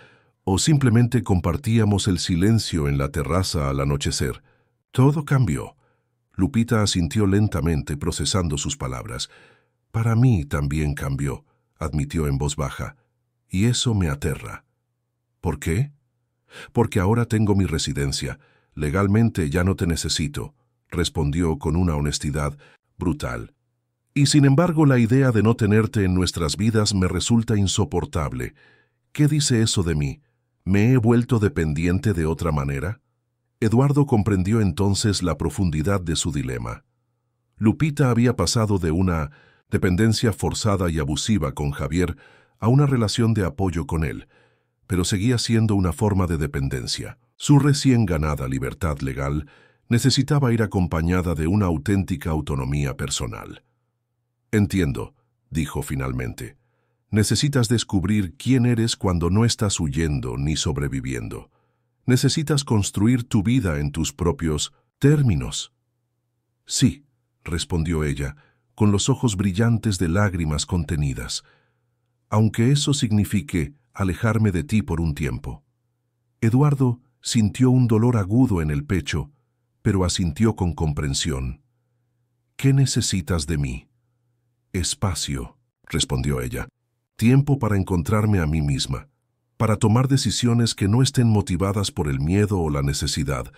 o simplemente compartíamos el silencio en la terraza al anochecer, todo cambió». Lupita asintió lentamente, procesando sus palabras. «Para mí también cambió», admitió en voz baja, «y eso me aterra». «¿Por qué?». «Porque ahora tengo mi residencia. Legalmente ya no te necesito», respondió con una honestidad brutal. «Y sin embargo la idea de no tenerte en nuestras vidas me resulta insoportable. ¿Qué dice eso de mí? ¿Me he vuelto dependiente de otra manera?». Eduardo comprendió entonces la profundidad de su dilema. Lupita había pasado de una dependencia forzada y abusiva con Javier a una relación de apoyo con él, pero seguía siendo una forma de dependencia. Su recién ganada libertad legal necesitaba ir acompañada de una auténtica autonomía personal. «Entiendo», dijo finalmente. «Necesitas descubrir quién eres cuando no estás huyendo ni sobreviviendo. Necesitas construir tu vida en tus propios términos». «Sí», respondió ella, con los ojos brillantes de lágrimas contenidas, «aunque eso signifique alejarme de ti por un tiempo». Eduardo sintió un dolor agudo en el pecho, pero asintió con comprensión. «¿Qué necesitas de mí?». «Espacio», respondió ella. «Tiempo para encontrarme a mí misma, para tomar decisiones que no estén motivadas por el miedo o la necesidad,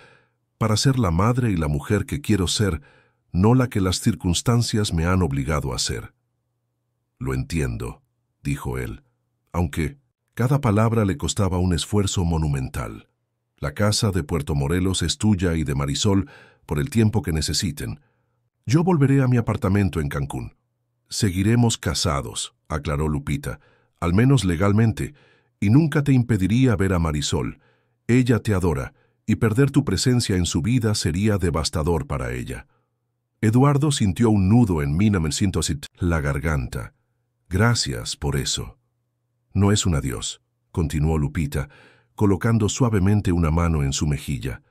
para ser la madre y la mujer que quiero ser, no la que las circunstancias me han obligado a ser». «Lo entiendo», dijo él, aunque cada palabra le costaba un esfuerzo monumental. «La casa de Puerto Morelos es tuya y de Marisol por el tiempo que necesiten. Yo volveré a mi apartamento en Cancún». «Seguiremos casados», aclaró Lupita, «al menos legalmente, y nunca te impediría ver a Marisol. Ella te adora, y perder tu presencia en su vida sería devastador para ella». Eduardo sintió un nudo en la garganta. «Gracias por eso». «No es un adiós», continuó Lupita, colocando suavemente una mano en su mejilla.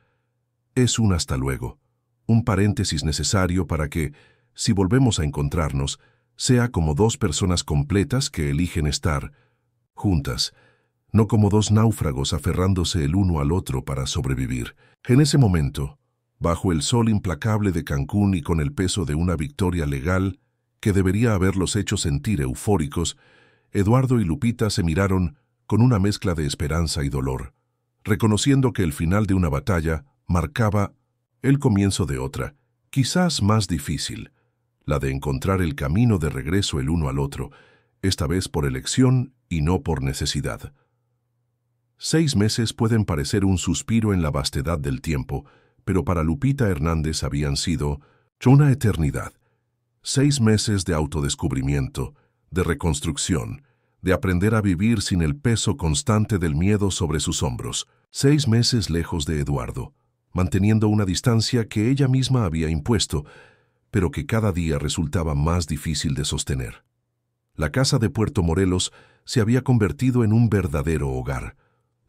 «Es un hasta luego, un paréntesis necesario para que, si volvemos a encontrarnos, sea como dos personas completas que eligen estar juntas, no como dos náufragos aferrándose el uno al otro para sobrevivir». En ese momento, bajo el sol implacable de Cancún y con el peso de una victoria legal que debería haberlos hecho sentir eufóricos, Eduardo y Lupita se miraron con una mezcla de esperanza y dolor, reconociendo que el final de una batalla marcaba el comienzo de otra, quizás más difícil, la de encontrar el camino de regreso el uno al otro, esta vez por elección y no por necesidad. 6 meses pueden parecer un suspiro en la vastedad del tiempo, pero para Lupita Hernández habían sido una eternidad. 6 meses de autodescubrimiento, de reconstrucción, de aprender a vivir sin el peso constante del miedo sobre sus hombros. 6 meses lejos de Eduardo, manteniendo una distancia que ella misma había impuesto, pero que cada día resultaba más difícil de sostener. La casa de Puerto Morelos se había convertido en un verdadero hogar.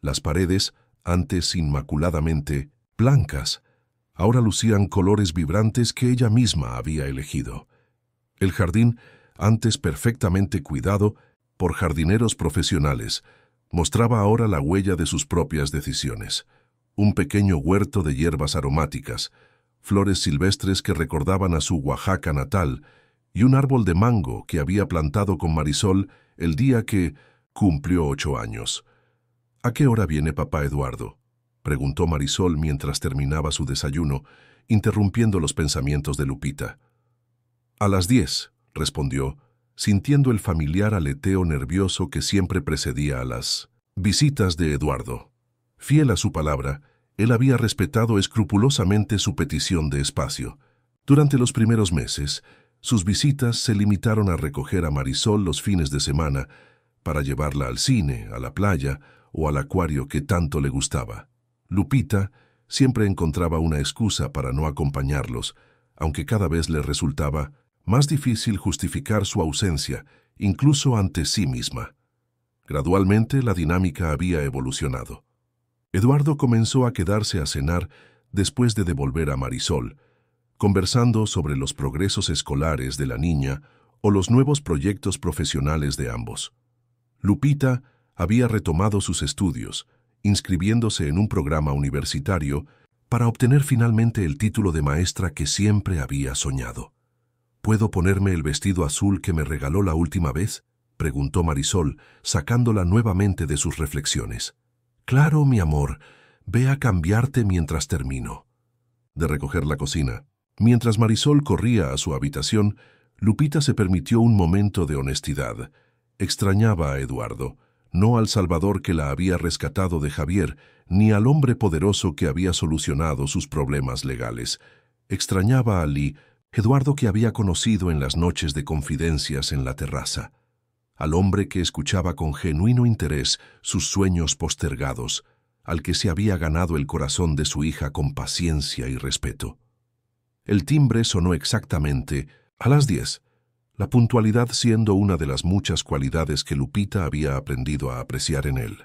Las paredes, antes inmaculadamente blancas, ahora lucían colores vibrantes que ella misma había elegido. El jardín, antes perfectamente cuidado por jardineros profesionales, mostraba ahora la huella de sus propias decisiones. Un pequeño huerto de hierbas aromáticas, flores silvestres que recordaban a su Oaxaca natal y un árbol de mango que había plantado con Marisol el día que cumplió 8 años. «¿A qué hora viene papá Eduardo?», preguntó Marisol mientras terminaba su desayuno, interrumpiendo los pensamientos de Lupita. «A las 10», respondió, sintiendo el familiar aleteo nervioso que siempre precedía a las visitas de Eduardo. Fiel a su palabra, él había respetado escrupulosamente su petición de espacio. Durante los primeros meses, sus visitas se limitaron a recoger a Marisol los fines de semana para llevarla al cine, a la playa o al acuario que tanto le gustaba. Lupita siempre encontraba una excusa para no acompañarlos, aunque cada vez le resultaba más difícil justificar su ausencia, incluso ante sí misma. Gradualmente la dinámica había evolucionado. Eduardo comenzó a quedarse a cenar después de devolver a Marisol, conversando sobre los progresos escolares de la niña o los nuevos proyectos profesionales de ambos. Lupita había retomado sus estudios, inscribiéndose en un programa universitario para obtener finalmente el título de maestra que siempre había soñado. «¿Puedo ponerme el vestido azul que me regaló la última vez?», preguntó Marisol, sacándola nuevamente de sus reflexiones. «Claro, mi amor, ve a cambiarte mientras termino». De recoger la cocina. Mientras Marisol corría a su habitación, Lupita se permitió un momento de honestidad. Extrañaba a Eduardo, no al Salvador que la había rescatado de Javier, ni al hombre poderoso que había solucionado sus problemas legales. Extrañaba a Lee, Eduardo que había conocido en las noches de confidencias en la terraza, al hombre que escuchaba con genuino interés sus sueños postergados, al que se había ganado el corazón de su hija con paciencia y respeto. El timbre sonó exactamente a las 10, la puntualidad siendo una de las muchas cualidades que Lupita había aprendido a apreciar en él.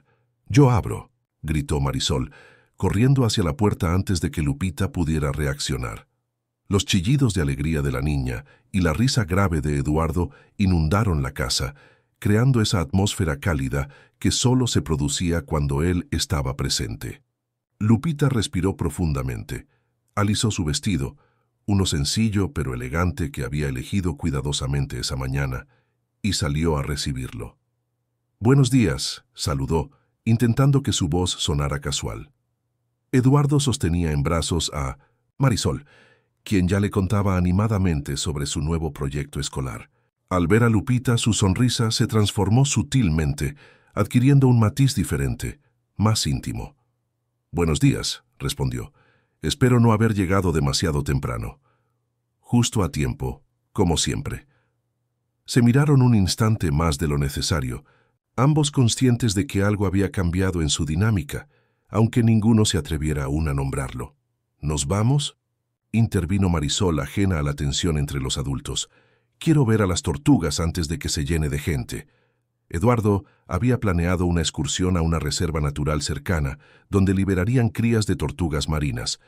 «Yo abro», gritó Marisol, corriendo hacia la puerta antes de que Lupita pudiera reaccionar. Los chillidos de alegría de la niña y la risa grave de Eduardo inundaron la casa, creando esa atmósfera cálida que solo se producía cuando él estaba presente. Lupita respiró profundamente, alisó su vestido, uno sencillo pero elegante que había elegido cuidadosamente esa mañana, y salió a recibirlo. «Buenos días», saludó, intentando que su voz sonara casual. Eduardo sostenía en brazos a Marisol, quien ya le contaba animadamente sobre su nuevo proyecto escolar. Al ver a Lupita, su sonrisa se transformó sutilmente, adquiriendo un matiz diferente, más íntimo. «Buenos días», respondió. «Espero no haber llegado demasiado temprano». «Justo a tiempo, como siempre». Se miraron un instante más de lo necesario, ambos conscientes de que algo había cambiado en su dinámica, aunque ninguno se atreviera aún a nombrarlo. «¿Nos vamos?», intervino Marisol, ajena a la tensión entre los adultos. «Quiero ver a las tortugas antes de que se llene de gente». Eduardo había planeado una excursión a una reserva natural cercana, donde liberarían crías de tortugas marinas.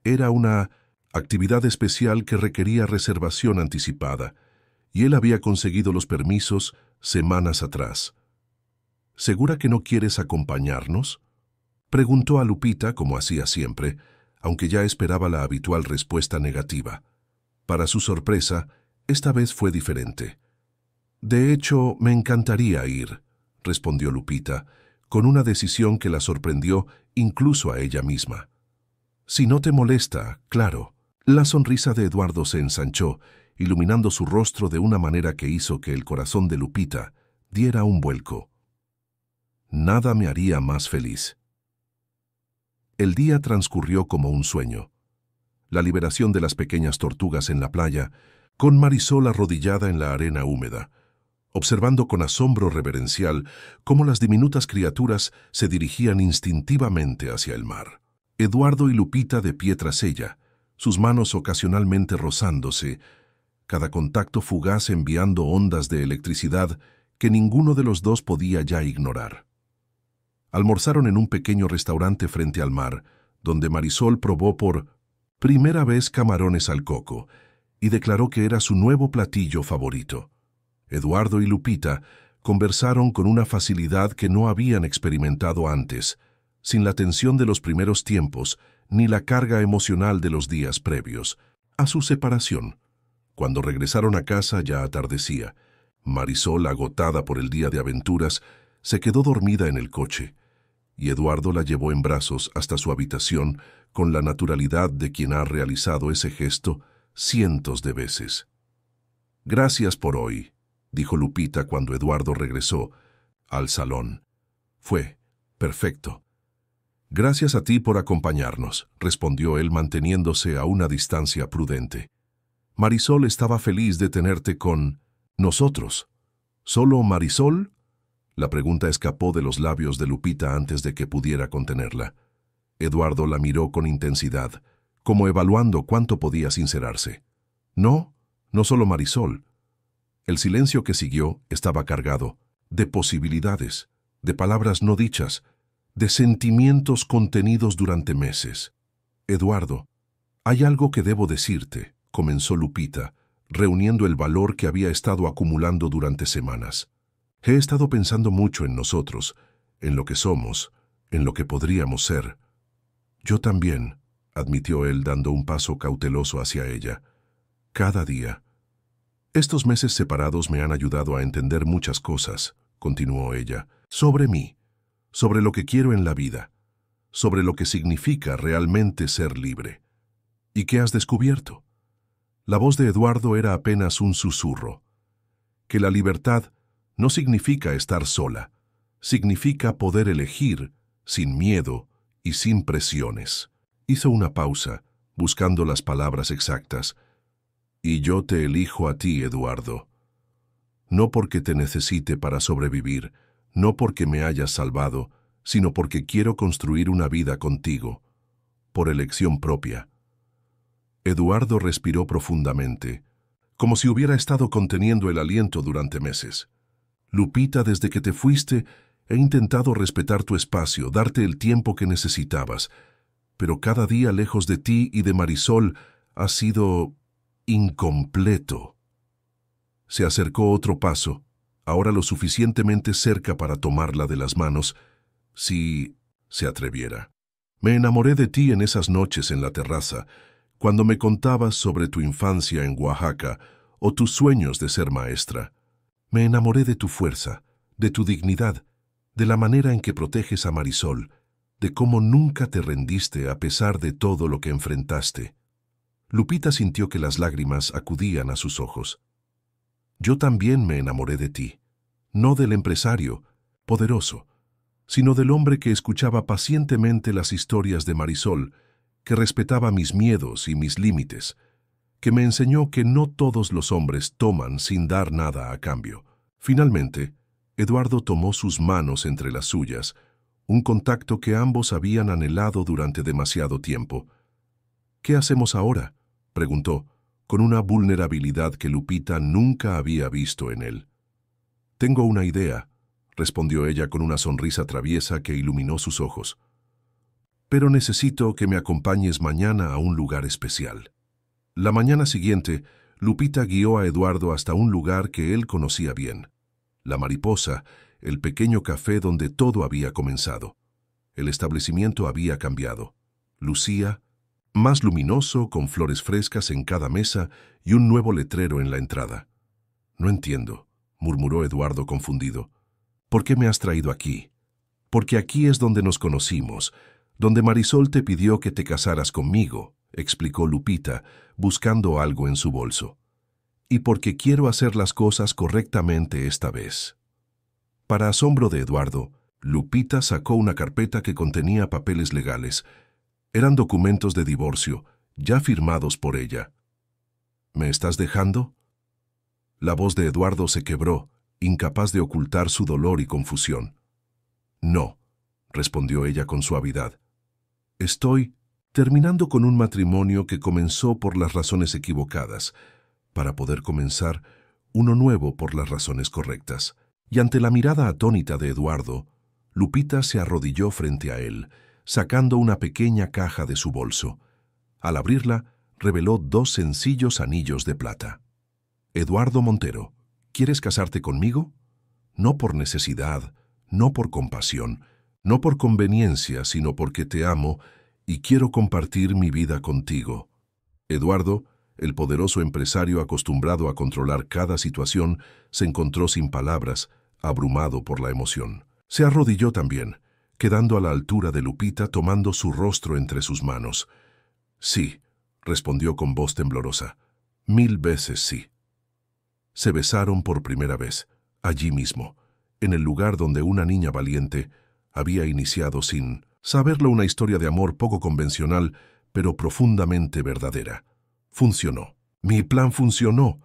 Era una actividad especial que requería reservación anticipada, y él había conseguido los permisos semanas atrás. «¿Segura que no quieres acompañarnos?», preguntó a Lupita como hacía siempre, aunque ya esperaba la habitual respuesta negativa. Para su sorpresa, esta vez fue diferente. «De hecho, me encantaría ir», respondió Lupita, con una decisión que la sorprendió incluso a ella misma. «Si no te molesta, claro». La sonrisa de Eduardo se ensanchó, iluminando su rostro de una manera que hizo que el corazón de Lupita diera un vuelco. «Nada me haría más feliz». El día transcurrió como un sueño. La liberación de las pequeñas tortugas en la playa, con Marisol arrodillada en la arena húmeda, observando con asombro reverencial cómo las diminutas criaturas se dirigían instintivamente hacia el mar. Eduardo y Lupita de pie tras ella, sus manos ocasionalmente rozándose, cada contacto fugaz enviando ondas de electricidad que ninguno de los dos podía ya ignorar. Almorzaron en un pequeño restaurante frente al mar, donde Marisol probó por primera vez camarones al coco y declaró que era su nuevo platillo favorito. Eduardo y Lupita conversaron con una facilidad que no habían experimentado antes, sin la tensión de los primeros tiempos, ni la carga emocional de los días previos a su separación. Cuando regresaron a casa ya atardecía. Marisol, agotada por el día de aventuras, se quedó dormida en el coche, y Eduardo la llevó en brazos hasta su habitación con la naturalidad de quien ha realizado ese gesto cientos de veces. «Gracias por hoy», dijo Lupita cuando Eduardo regresó al salón. «Fue perfecto». «Gracias a ti por acompañarnos», respondió él manteniéndose a una distancia prudente. «Marisol estaba feliz de tenerte con nosotros». «¿Solo Marisol?». La pregunta escapó de los labios de Lupita antes de que pudiera contenerla. Eduardo la miró con intensidad, como evaluando cuánto podía sincerarse. «No, no solo Marisol». El silencio que siguió estaba cargado de posibilidades, de palabras no dichas, de sentimientos contenidos durante meses. «Eduardo, hay algo que debo decirte», comenzó Lupita, reuniendo el valor que había estado acumulando durante semanas. «He estado pensando mucho en nosotros, en lo que somos, en lo que podríamos ser». «Yo también», admitió él dando un paso cauteloso hacia ella. «Cada día». «Estos meses separados me han ayudado a entender muchas cosas», continuó ella, «sobre mí, sobre lo que quiero en la vida, sobre lo que significa realmente ser libre». «¿Y qué has descubierto?». La voz de Eduardo era apenas un susurro. «Que la libertad no significa estar sola, significa poder elegir sin miedo y sin presiones». Hizo una pausa, buscando las palabras exactas. «Y yo te elijo a ti, Eduardo. No porque te necesite para sobrevivir, no porque me hayas salvado, sino porque quiero construir una vida contigo, por elección propia». Eduardo respiró profundamente, como si hubiera estado conteniendo el aliento durante meses. «Lupita, desde que te fuiste, he intentado respetar tu espacio, darte el tiempo que necesitabas, pero cada día lejos de ti y de Marisol ha sido incompleto». Se acercó otro paso, ahora lo suficientemente cerca para tomarla de las manos, si se atreviera. «Me enamoré de ti en esas noches en la terraza, cuando me contabas sobre tu infancia en Oaxaca o tus sueños de ser maestra. Me enamoré de tu fuerza, de tu dignidad, de la manera en que proteges a Marisol, de cómo nunca te rendiste a pesar de todo lo que enfrentaste». Lupita sintió que las lágrimas acudían a sus ojos. «Yo también me enamoré de ti, no del empresario, poderoso, sino del hombre que escuchaba pacientemente las historias de Marisol, que respetaba mis miedos y mis límites, que me enseñó que no todos los hombres toman sin dar nada a cambio». Finalmente, Eduardo tomó sus manos entre las suyas, un contacto que ambos habían anhelado durante demasiado tiempo. «¿Qué hacemos ahora?», preguntó, con una vulnerabilidad que Lupita nunca había visto en él. «Tengo una idea», respondió ella con una sonrisa traviesa que iluminó sus ojos. «Pero necesito que me acompañes mañana a un lugar especial». La mañana siguiente, Lupita guió a Eduardo hasta un lugar que él conocía bien. La Mariposa, el pequeño café donde todo había comenzado. El establecimiento había cambiado. Lucía, más luminoso, con flores frescas en cada mesa y un nuevo letrero en la entrada. «No entiendo», murmuró Eduardo confundido. «¿Por qué me has traído aquí?». «Porque aquí es donde nos conocimos, donde Marisol te pidió que te casaras conmigo», explicó Lupita, buscando algo en su bolso. «Y porque quiero hacer las cosas correctamente esta vez». Para asombro de Eduardo, Lupita sacó una carpeta que contenía papeles legales. Eran documentos de divorcio, ya firmados por ella. «¿Me estás dejando?». La voz de Eduardo se quebró, incapaz de ocultar su dolor y confusión. «No», respondió ella con suavidad. «Estoy terminando con un matrimonio que comenzó por las razones equivocadas, para poder comenzar uno nuevo por las razones correctas». Y ante la mirada atónita de Eduardo, Lupita se arrodilló frente a él, sacando una pequeña caja de su bolso. Al abrirla, reveló 2 sencillos anillos de plata. «Eduardo Montero, ¿quieres casarte conmigo? No por necesidad, no por compasión, no por conveniencia, sino porque te amo y quiero compartir mi vida contigo. Eduardo, el poderoso empresario acostumbrado a controlar cada situación, se encontró sin palabras, abrumado por la emoción. Se arrodilló también, quedando a la altura de Lupita, tomando su rostro entre sus manos. Sí, respondió con voz temblorosa. 1000 veces sí. Se besaron por primera vez, allí mismo, en el lugar donde una niña valiente había iniciado sin saberlo una historia de amor poco convencional, pero profundamente verdadera. Funcionó. Mi plan funcionó.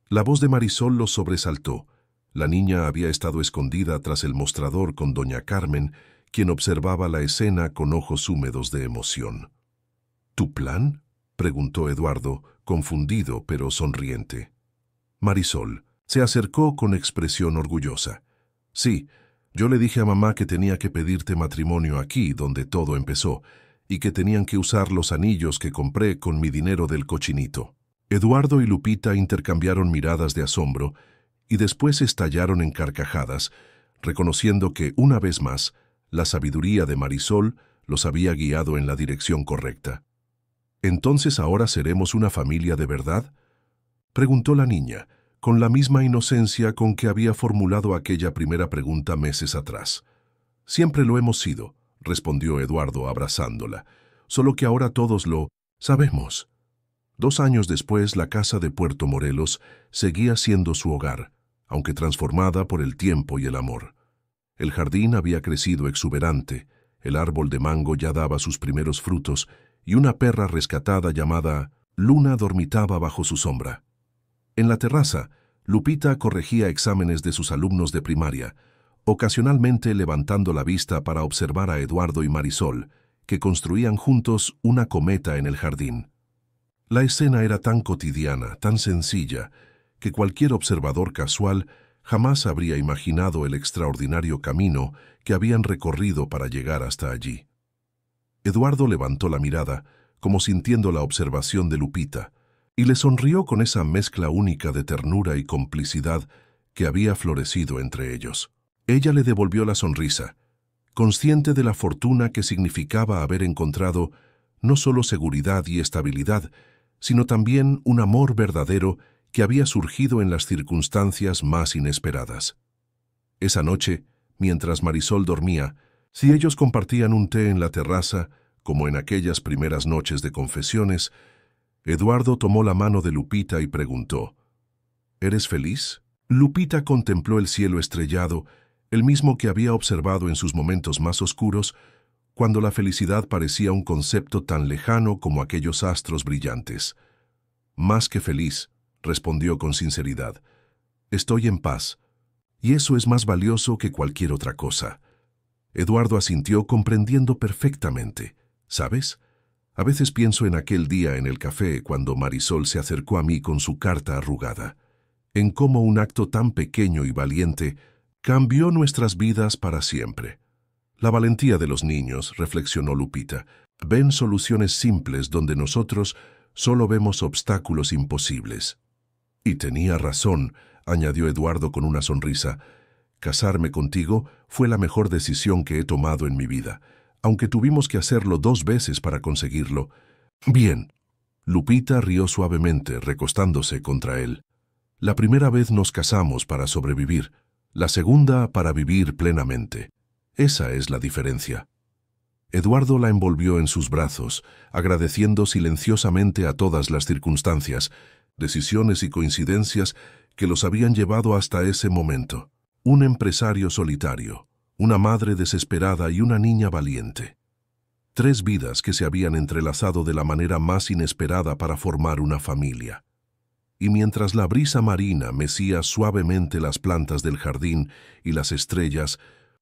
La voz de Marisol los sobresaltó. La niña había estado escondida tras el mostrador con doña Carmen, quien observaba la escena con ojos húmedos de emoción. ¿Tu plan?, preguntó Eduardo, confundido pero sonriente. Marisol se acercó con expresión orgullosa. Sí, yo le dije a mamá que tenía que pedirte matrimonio aquí, donde todo empezó, y que tenían que usar los anillos que compré con mi dinero del cochinito. Eduardo y Lupita intercambiaron miradas de asombro y después estallaron en carcajadas, reconociendo que, una vez más, la sabiduría de Marisol los había guiado en la dirección correcta. ¿Entonces ahora seremos una familia de verdad?, preguntó la niña, con la misma inocencia con que había formulado aquella primera pregunta meses atrás. Siempre lo hemos sido, respondió Eduardo abrazándola, solo que ahora todos lo sabemos. 2 años después, la casa de Puerto Morelos seguía siendo su hogar, aunque transformada por el tiempo y el amor. El jardín había crecido exuberante, el árbol de mango ya daba sus primeros frutos y una perra rescatada llamada Luna dormitaba bajo su sombra. En la terraza, Lupita corregía exámenes de sus alumnos de primaria, ocasionalmente levantando la vista para observar a Eduardo y Marisol, que construían juntos una cometa en el jardín. La escena era tan cotidiana, tan sencilla, que cualquier observador casual jamás habría imaginado el extraordinario camino que habían recorrido para llegar hasta allí. Eduardo levantó la mirada, como sintiendo la observación de Lupita, y le sonrió con esa mezcla única de ternura y complicidad que había florecido entre ellos. Ella le devolvió la sonrisa, consciente de la fortuna que significaba haber encontrado no solo seguridad y estabilidad, sino también un amor verdadero que había surgido en las circunstancias más inesperadas. Esa noche, mientras Marisol dormía, si ellos compartían un té en la terraza, como en aquellas primeras noches de confesiones, Eduardo tomó la mano de Lupita y preguntó, ¿eres feliz? Lupita contempló el cielo estrellado, el mismo que había observado en sus momentos más oscuros, cuando la felicidad parecía un concepto tan lejano como aquellos astros brillantes. Más que feliz, respondió con sinceridad. Estoy en paz, y eso es más valioso que cualquier otra cosa. Eduardo asintió comprendiendo perfectamente. ¿Sabes? A veces pienso en aquel día en el café cuando Marisol se acercó a mí con su carta arrugada, en cómo un acto tan pequeño y valiente cambió nuestras vidas para siempre. La valentía de los niños, reflexionó Lupita, ven soluciones simples donde nosotros solo vemos obstáculos imposibles. Y tenía razón, añadió Eduardo con una sonrisa. Casarme contigo fue la mejor decisión que he tomado en mi vida, aunque tuvimos que hacerlo 2 veces para conseguirlo. Bien. Lupita rió suavemente, recostándose contra él. La primera vez nos casamos para sobrevivir, la segunda para vivir plenamente. Esa es la diferencia. Eduardo la envolvió en sus brazos, agradeciendo silenciosamente a todas las circunstancias, decisiones y coincidencias que los habían llevado hasta ese momento. Un empresario solitario, una madre desesperada y una niña valiente. 3 vidas que se habían entrelazado de la manera más inesperada para formar una familia. Y mientras la brisa marina mecía suavemente las plantas del jardín y las estrellas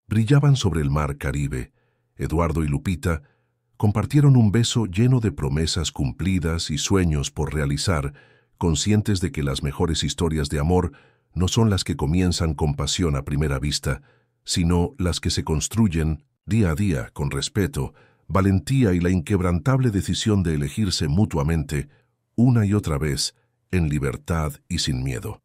brillaban sobre el mar Caribe, Eduardo y Lupita compartieron un beso lleno de promesas cumplidas y sueños por realizar, conscientes de que las mejores historias de amor no son las que comienzan con pasión a primera vista, sino las que se construyen día a día con respeto, valentía y la inquebrantable decisión de elegirse mutuamente, una y otra vez, en libertad y sin miedo.